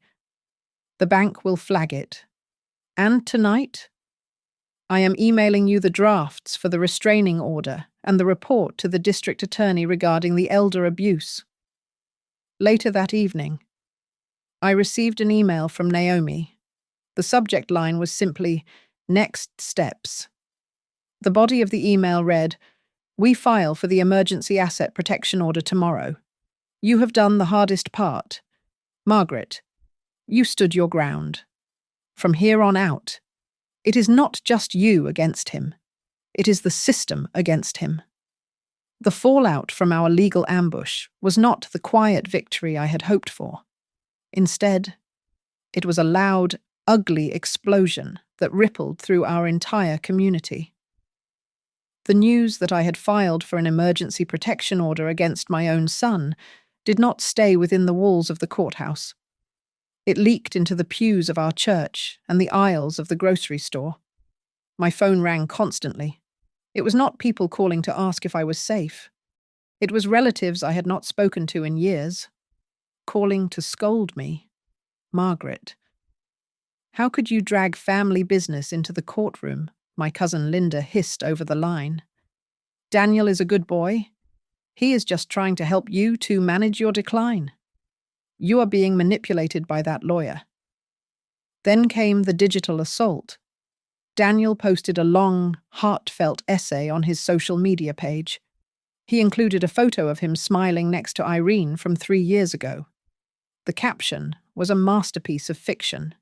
the bank will flag it. And tonight, I am emailing you the drafts for the restraining order and the report to the district attorney regarding the elder abuse. Later that evening, I received an email from Naomi. The subject line was simply, "Next steps." The body of the email read, "We file for the emergency asset protection order tomorrow. You have done the hardest part. Margaret, you stood your ground. From here on out, it is not just you against him. It is the system against him." The fallout from our legal ambush was not the quiet victory I had hoped for. Instead, it was a loud, ugly explosion that rippled through our entire community. The news that I had filed for an emergency protection order against my own son did not stay within the walls of the courthouse. It leaked into the pews of our church and the aisles of the grocery store. My phone rang constantly. It was not people calling to ask if I was safe. It was relatives I had not spoken to in years, calling to scold me. Margaret. How could you drag family business into the courtroom? My cousin Linda hissed over the line. Daniel is a good boy. He is just trying to help you two manage your decline. You are being manipulated by that lawyer. Then came the digital assault. Daniel posted a long, heartfelt essay on his social media page. He included a photo of him smiling next to Irene from 3 years ago. The caption was a masterpiece of fiction.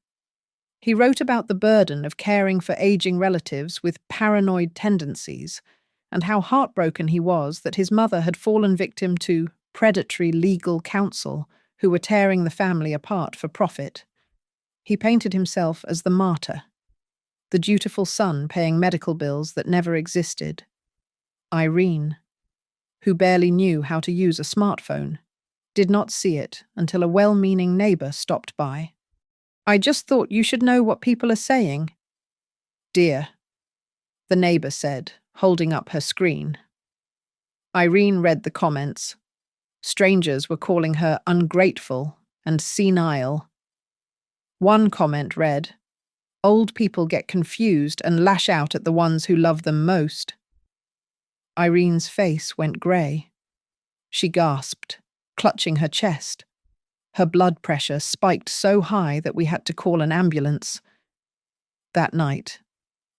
He wrote about the burden of caring for aging relatives with paranoid tendencies and how heartbroken he was that his mother had fallen victim to predatory legal counsel who were tearing the family apart for profit. He painted himself as the martyr, the dutiful son paying medical bills that never existed. Irene, who barely knew how to use a smartphone, did not see it until a well-meaning neighbor stopped by. "I just thought you should know what people are saying." "Dear," the neighbor said, holding up her screen. Irene read the comments. Strangers were calling her ungrateful and senile. One comment read, "Old people get confused and lash out at the ones who love them most." Irene's face went grey. She gasped, clutching her chest. Her blood pressure spiked so high that we had to call an ambulance. That night,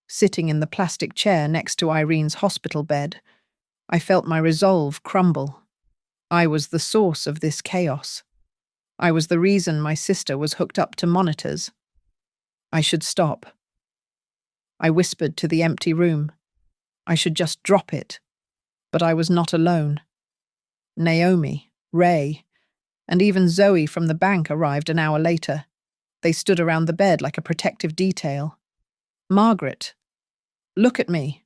sitting in the plastic chair next to Irene's hospital bed, I felt my resolve crumble. I was the source of this chaos. I was the reason my sister was hooked up to monitors. I should stop. I whispered to the empty room. I should just drop it. But I was not alone. Naomi, Ray, and even Zoe from the bank arrived an hour later. They stood around the bed like a protective detail. "Margaret, look at me,"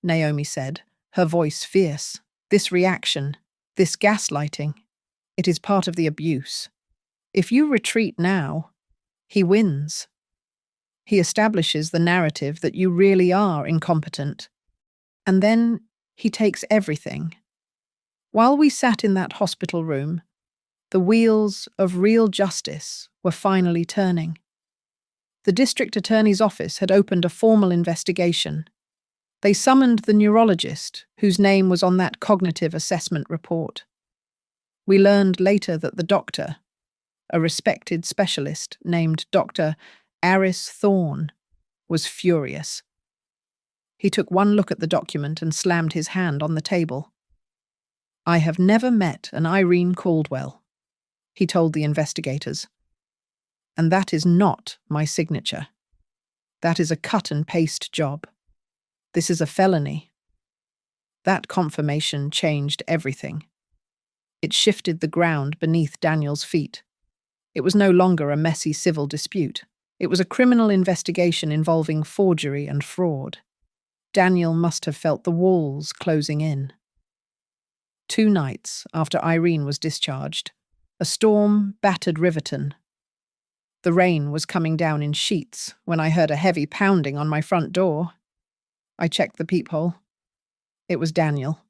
Naomi said, her voice fierce. "This reaction, this gaslighting, it is part of the abuse. If you retreat now, he wins. He establishes the narrative that you really are incompetent. And then he takes everything." While we sat in that hospital room, the wheels of real justice were finally turning. The district attorney's office had opened a formal investigation. They summoned the neurologist, whose name was on that cognitive assessment report. We learned later that the doctor, a respected specialist named Dr. Aris Thorne, was furious. He took one look at the document and slammed his hand on the table. "I have never met an Irene Caldwell," he told the investigators. "And that is not my signature. That is a cut-and-paste job. This is a felony." That confirmation changed everything. It shifted the ground beneath Daniel's feet. It was no longer a messy civil dispute. It was a criminal investigation involving forgery and fraud. Daniel must have felt the walls closing in. 2 nights after Irene was discharged, a storm battered Riverton. The rain was coming down in sheets when I heard a heavy pounding on my front door. I checked the peephole. It was Daniel.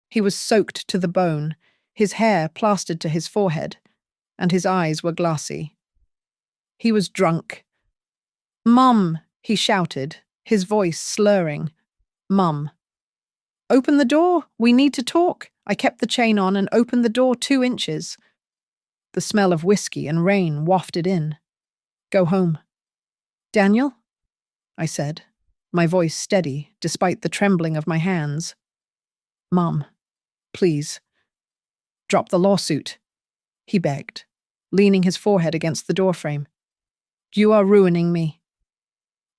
He was soaked to the bone, his hair plastered to his forehead, and his eyes were glassy. He was drunk. "Mum," he shouted, his voice slurring. "Mum." "Open the door, we need to talk." I kept the chain on and opened the door 2 inches. The smell of whiskey and rain wafted in. "Go home." "Daniel?" I said, my voice steady despite the trembling of my hands. "Mum, please. Drop the lawsuit," he begged, leaning his forehead against the doorframe. "You are ruining me.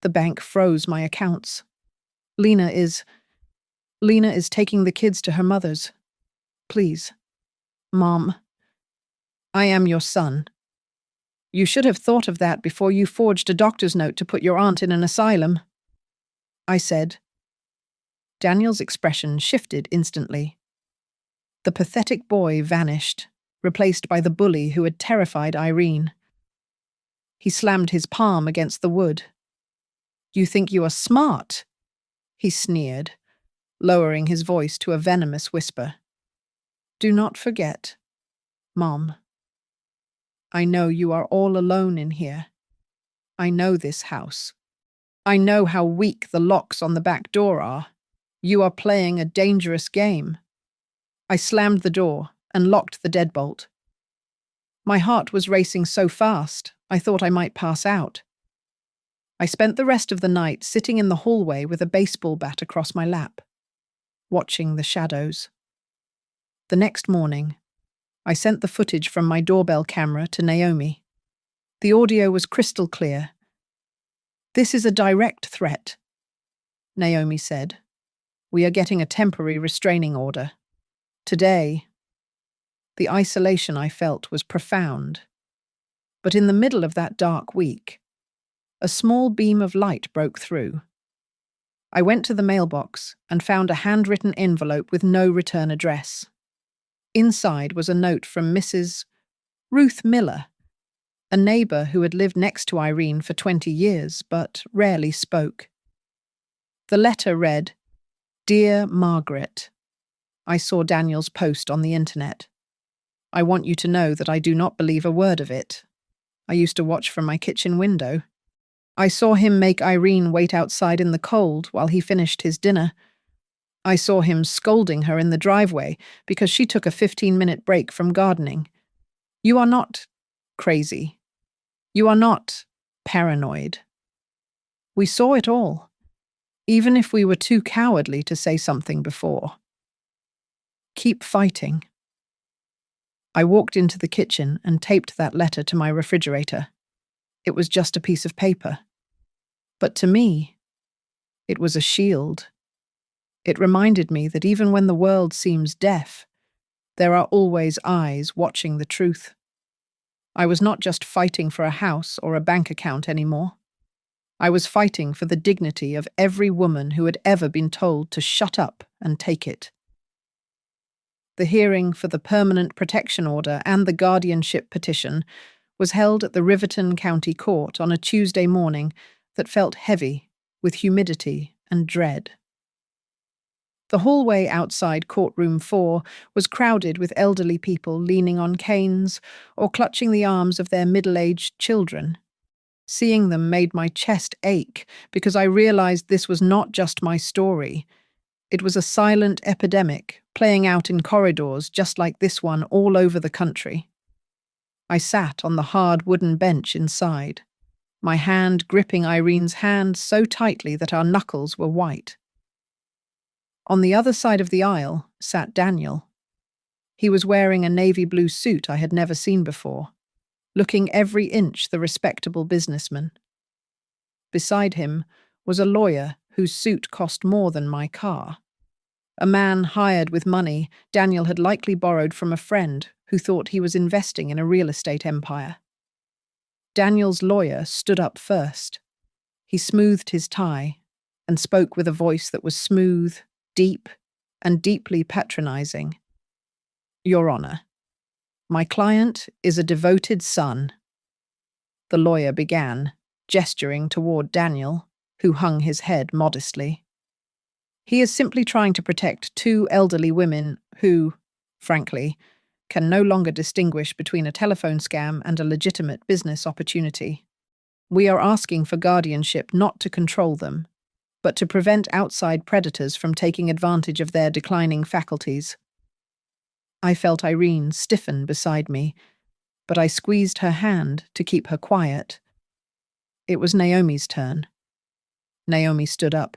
The bank froze my accounts. Lena is taking the kids to her mother's. Please. Mom, I am your son. You should have thought of that before you forged a doctor's note to put your aunt in an asylum," I said. Daniel's expression shifted instantly. The pathetic boy vanished, replaced by the bully who had terrified Irene. He slammed his palm against the wood. "You think you are smart?" he sneered, lowering his voice to a venomous whisper. "Do not forget, Mom. I know you are all alone in here. I know this house. I know how weak the locks on the back door are. You are playing a dangerous game." I slammed the door and locked the deadbolt. My heart was racing so fast, I thought I might pass out. I spent the rest of the night sitting in the hallway with a baseball bat across my lap, watching the shadows. The next morning, I sent the footage from my doorbell camera to Naomi. The audio was crystal clear. "This is a direct threat," Naomi said. "We are getting a temporary restraining order. Today." The isolation I felt was profound. But in the middle of that dark week, a small beam of light broke through. I went to the mailbox and found a handwritten envelope with no return address. Inside was a note from Mrs. Ruth Miller, a neighbor who had lived next to Irene for 20 years but rarely spoke. The letter read, "Dear Margaret, I saw Daniel's post on the internet. I want you to know that I do not believe a word of it. I used to watch from my kitchen window. I saw him make Irene wait outside in the cold while he finished his dinner. I saw him scolding her in the driveway because she took a 15-minute break from gardening. You are not crazy. You are not paranoid. We saw it all, even if we were too cowardly to say something before. Keep fighting." I walked into the kitchen and taped that letter to my refrigerator. It was just a piece of paper. But to me, it was a shield. It reminded me that even when the world seems deaf, there are always eyes watching the truth. I was not just fighting for a house or a bank account anymore. I was fighting for the dignity of every woman who had ever been told to shut up and take it. The hearing for the Permanent Protection Order and the guardianship petition was held at the Riverton County Court on a Tuesday morning that felt heavy with humidity and dread. The hallway outside courtroom 4 was crowded with elderly people leaning on canes or clutching the arms of their middle-aged children. Seeing them made my chest ache because I realized this was not just my story. It was a silent epidemic playing out in corridors just like this one all over the country. I sat on the hard wooden bench inside, my hand gripping Irene's hand so tightly that our knuckles were white. On the other side of the aisle sat Daniel. He was wearing a navy blue suit I had never seen before, looking every inch the respectable businessman. Beside him was a lawyer whose suit cost more than my car. A man hired with money Daniel had likely borrowed from a friend who thought he was investing in a real estate empire. Daniel's lawyer stood up first. He smoothed his tie and spoke with a voice that was smooth, deep, and deeply patronizing. "Your Honor, my client is a devoted son." The lawyer began, gesturing toward Daniel, who hung his head modestly. "He is simply trying to protect two elderly women who, frankly, can no longer distinguish between a telephone scam and a legitimate business opportunity. We are asking for guardianship not to control them, but to prevent outside predators from taking advantage of their declining faculties." I felt Irene stiffen beside me, but I squeezed her hand to keep her quiet. It was Naomi's turn. Naomi stood up.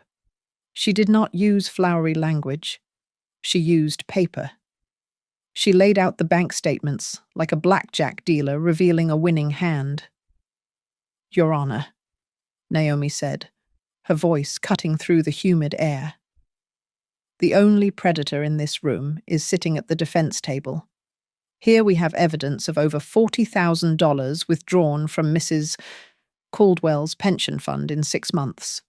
She did not use flowery language. She used paper. She laid out the bank statements like a blackjack dealer revealing a winning hand. "Your Honor," Naomi said, her voice cutting through the humid air. "The only predator in this room is sitting at the defense table. Here we have evidence of over $40,000 withdrawn from Mrs. Caldwell's pension fund in 6 months.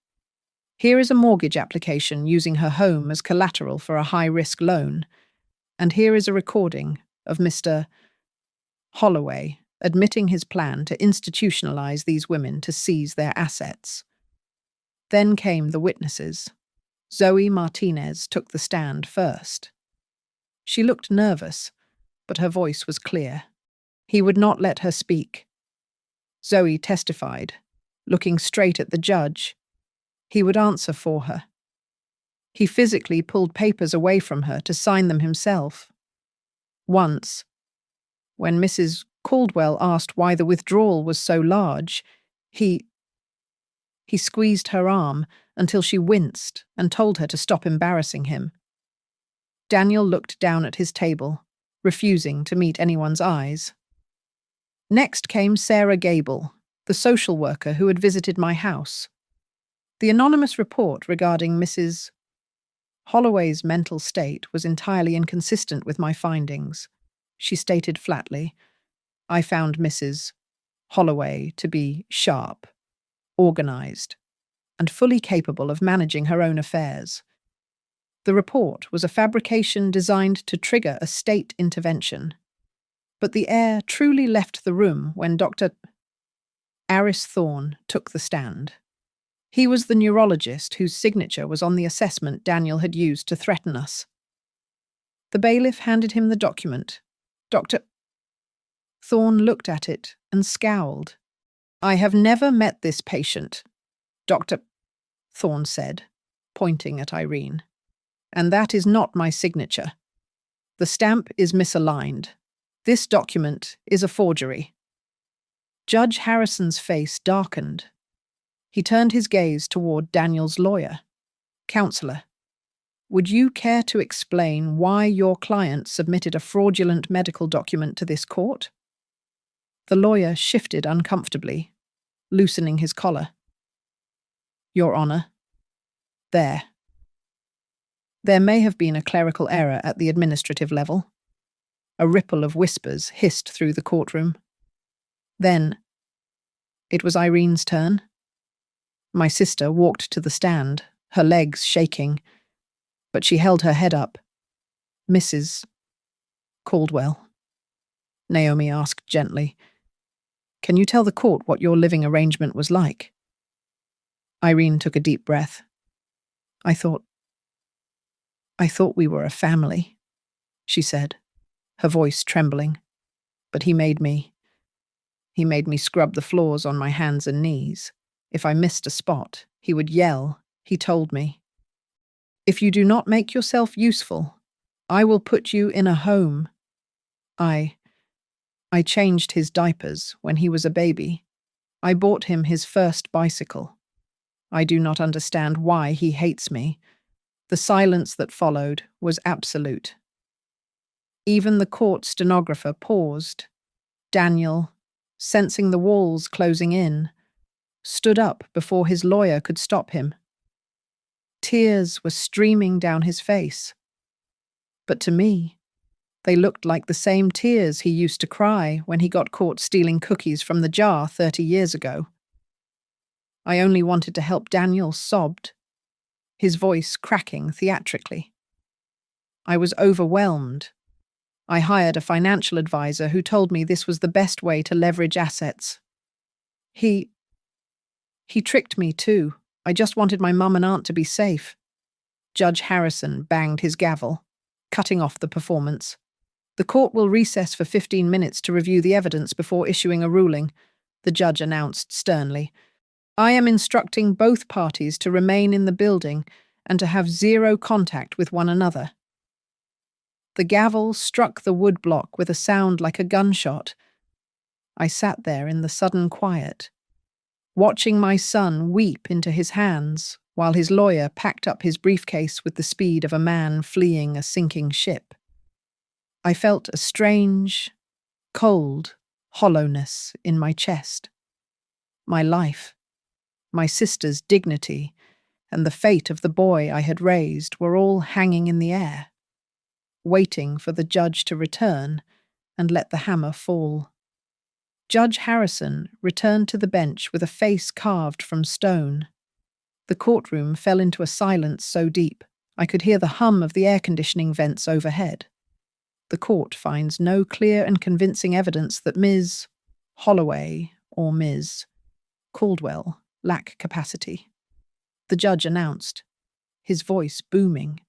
Here is a mortgage application using her home as collateral for a high-risk loan. And here is a recording of Mr. Holloway admitting his plan to institutionalize these women to seize their assets." Then came the witnesses. Zoe Martinez took the stand first. She looked nervous, but her voice was clear. He would not let her speak. Zoe testified, looking straight at the judge. He would answer for her. He physically pulled papers away from her to sign them himself. Once, when Mrs. Caldwell asked why the withdrawal was so large, he squeezed her arm until she winced and told her to stop embarrassing him. Daniel looked down at his table, refusing to meet anyone's eyes. Next came Sarah Gable, the social worker who had visited my house. The anonymous report regarding Mrs. Holloway's mental state was entirely inconsistent with my findings. She stated flatly, "I found Mrs. Holloway to be sharp, organized, and fully capable of managing her own affairs." The report was a fabrication designed to trigger a state intervention. But the air truly left the room when Dr. Aris Thorne took the stand. He was the neurologist whose signature was on the assessment Daniel had used to threaten us. The bailiff handed him the document. Dr. Thorne looked at it and scowled. "I have never met this patient," Dr. Thorne said, pointing at Irene. "And that is not my signature. The stamp is misaligned. This document is a forgery." Judge Harrison's face darkened. He turned his gaze toward Daniel's lawyer. "Counselor, would you care to explain why your client submitted a fraudulent medical document to this court?" The lawyer shifted uncomfortably, loosening his collar. "Your Honor, there may have been a clerical error at the administrative level." A ripple of whispers hissed through the courtroom. Then, it was Irene's turn. My sister walked to the stand, her legs shaking, but she held her head up. "Mrs. Caldwell," Naomi asked gently, "can you tell the court what your living arrangement was like?" Irene took a deep breath. I thought we were a family," she said, her voice trembling. "But he made me scrub the floors on my hands and knees. If I missed a spot, he would yell. He told me, 'If you do not make yourself useful, I will put you in a home.' I changed his diapers when he was a baby. I bought him his first bicycle. I do not understand why he hates me." The silence that followed was absolute. Even the court stenographer paused. Daniel, sensing the walls closing in, stood up before his lawyer could stop him. Tears were streaming down his face. But to me, they looked like the same tears he used to cry when he got caught stealing cookies from the jar 30 years ago. I only wanted to help. Daniel sobbed, his voice cracking theatrically. I was overwhelmed. I hired a financial advisor who told me this was the best way to leverage assets. He tricked me too. I just wanted my mum and aunt to be safe. Judge Harrison banged his gavel, cutting off the performance. "The court will recess for 15 minutes to review the evidence before issuing a ruling," the judge announced sternly. "I am instructing both parties to remain in the building and to have zero contact with one another." The gavel struck the wood block with a sound like a gunshot. I sat there in the sudden quiet, watching my son weep into his hands while his lawyer packed up his briefcase with the speed of a man fleeing a sinking ship. I felt a strange, cold hollowness in my chest. My life, my sister's dignity, and the fate of the boy I had raised were all hanging in the air, waiting for the judge to return and let the hammer fall. Judge Harrison returned to the bench with a face carved from stone. The courtroom fell into a silence so deep I could hear the hum of the air conditioning vents overhead. The court finds no clear and convincing evidence that Ms. Holloway or Ms. Caldwell lack capacity, the judge announced, his voice booming.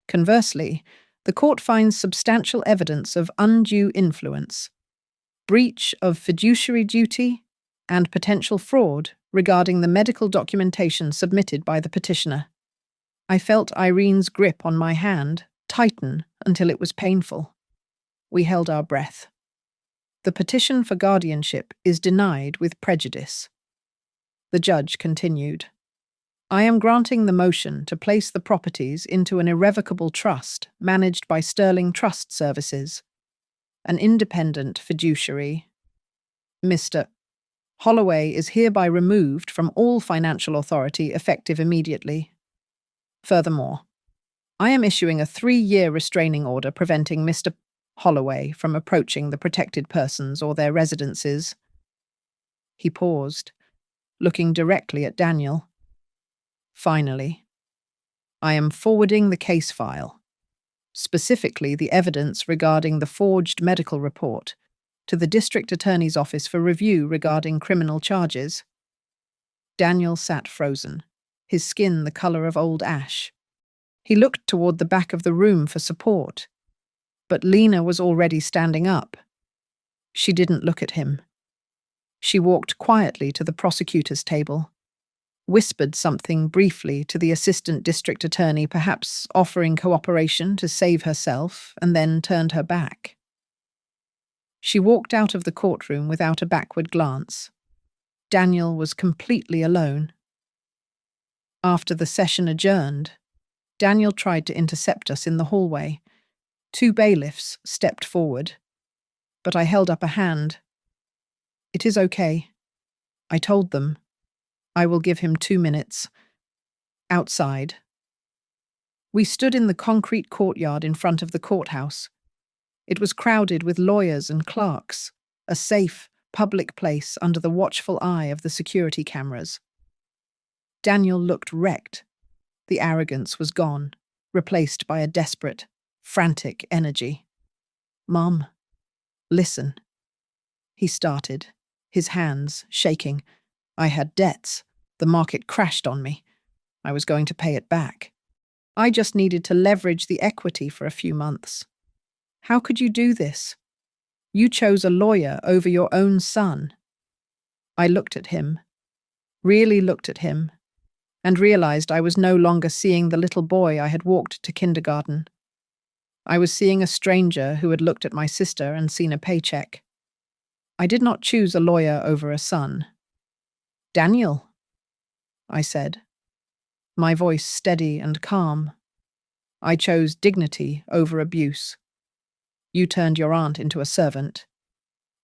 Conversely, the court finds substantial evidence of undue influence, breach of fiduciary duty, and potential fraud regarding the medical documentation submitted by the petitioner. I felt Irene's grip on my hand tighten until it was painful. We held our breath. The petition for guardianship is denied with prejudice. The judge continued, "I am granting the motion to place the properties into an irrevocable trust managed by Sterling Trust Services, an independent fiduciary. Mr. Holloway is hereby removed from all financial authority effective immediately. Furthermore, I am issuing a 3-year restraining order preventing Mr. Holloway from approaching the protected persons or their residences." He paused, looking directly at Daniel. "Finally, I am forwarding the case file, specifically the evidence regarding the forged medical report, to the district attorney's office for review regarding criminal charges. Daniel sat frozen, his skin the color of old ash. He looked toward the back of the room for support, but Lena was already standing up. She didn't look at him. She walked quietly to the prosecutor's table, whispered something briefly to the assistant district attorney, perhaps offering cooperation to save herself, and then turned her back. She walked out of the courtroom without a backward glance. Daniel was completely alone. After the session adjourned, Daniel tried to intercept us in the hallway. 2 bailiffs stepped forward, but I held up a hand. "It is okay," I told them. "I will give him 2 minutes." Outside. We stood in the concrete courtyard in front of the courthouse. It was crowded with lawyers and clerks, a safe, public place under the watchful eye of the security cameras. Daniel looked wrecked. The arrogance was gone, replaced by a desperate, frantic energy. "Mom, listen." He started, his hands shaking. "I had debts. The market crashed on me. I was going to pay it back. I just needed to leverage the equity for a few months. How could you do this? You chose a lawyer over your own son." I looked at him, really looked at him, and realized I was no longer seeing the little boy I had walked to kindergarten. I was seeing a stranger who had looked at my sister and seen a paycheck. I did not choose a lawyer over a son. "Daniel," I said, my voice steady and calm. "I chose dignity over abuse. You turned your aunt into a servant.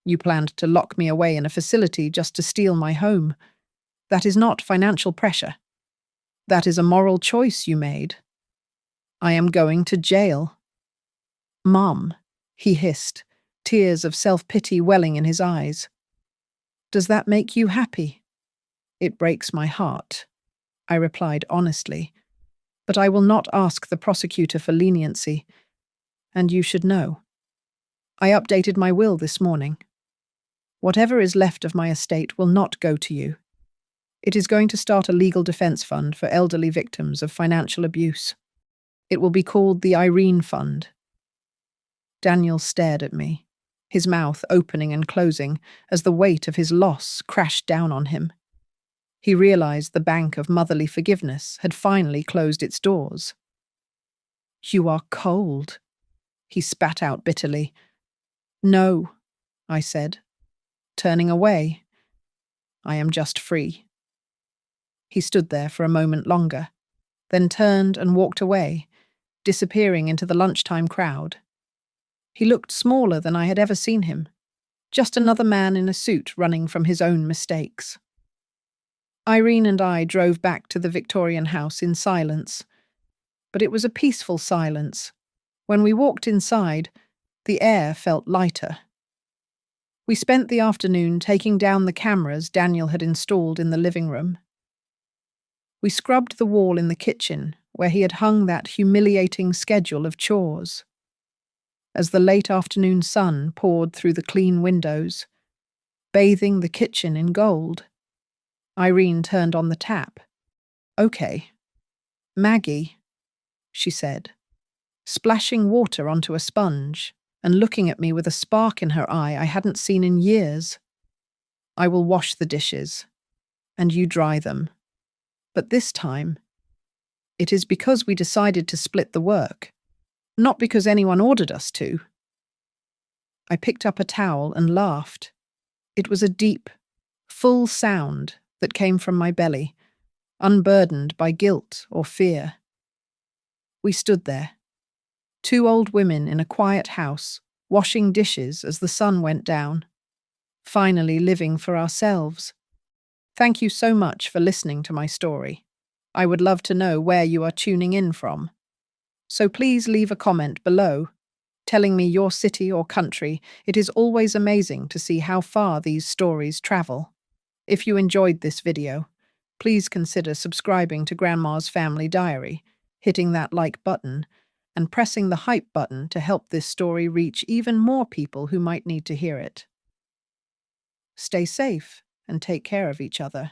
You planned to lock me away in a facility just to steal my home. That is not financial pressure. That is a moral choice you made. I am going to jail." "Mom," he hissed, tears of self-pity welling in his eyes. "Does that make you happy?" "It breaks my heart," I replied honestly. "But I will not ask the prosecutor for leniency. And you should know. I updated my will this morning. Whatever is left of my estate will not go to you. It is going to start a legal defense fund for elderly victims of financial abuse. It will be called the Irene Fund." Daniel stared at me, his mouth opening and closing as the weight of his loss crashed down on him. He realized the bank of motherly forgiveness had finally closed its doors. "You are cold," he spat out bitterly. "No," I said, turning away. "I am just free." He stood there for a moment longer, then turned and walked away, disappearing into the lunchtime crowd. He looked smaller than I had ever seen him, just another man in a suit running from his own mistakes. Irene and I drove back to the Victorian house in silence, but it was a peaceful silence. When we walked inside, the air felt lighter. We spent the afternoon taking down the cameras Daniel had installed in the living room. We scrubbed the wall in the kitchen where he had hung that humiliating schedule of chores. As the late afternoon sun poured through the clean windows, bathing the kitchen in gold, Irene turned on the tap. "Okay. Maggie," she said, splashing water onto a sponge and looking at me with a spark in her eye I hadn't seen in years. "I will wash the dishes, and you dry them. But this time, it is because we decided to split the work, not because anyone ordered us to." I picked up a towel and laughed. It was a deep, full sound that came from my belly, unburdened by guilt or fear. We stood there, 2 old women in a quiet house, washing dishes as the sun went down, finally living for ourselves. Thank you so much for listening to my story. I would love to know where you are tuning in from. So please leave a comment below, telling me your city or country. It is always amazing to see how far these stories travel. If you enjoyed this video, please consider subscribing to Grandma's Family Diary. hitting that like button, and pressing the hype button to help this story reach even more people who might need to hear it. Stay safe and take care of each other.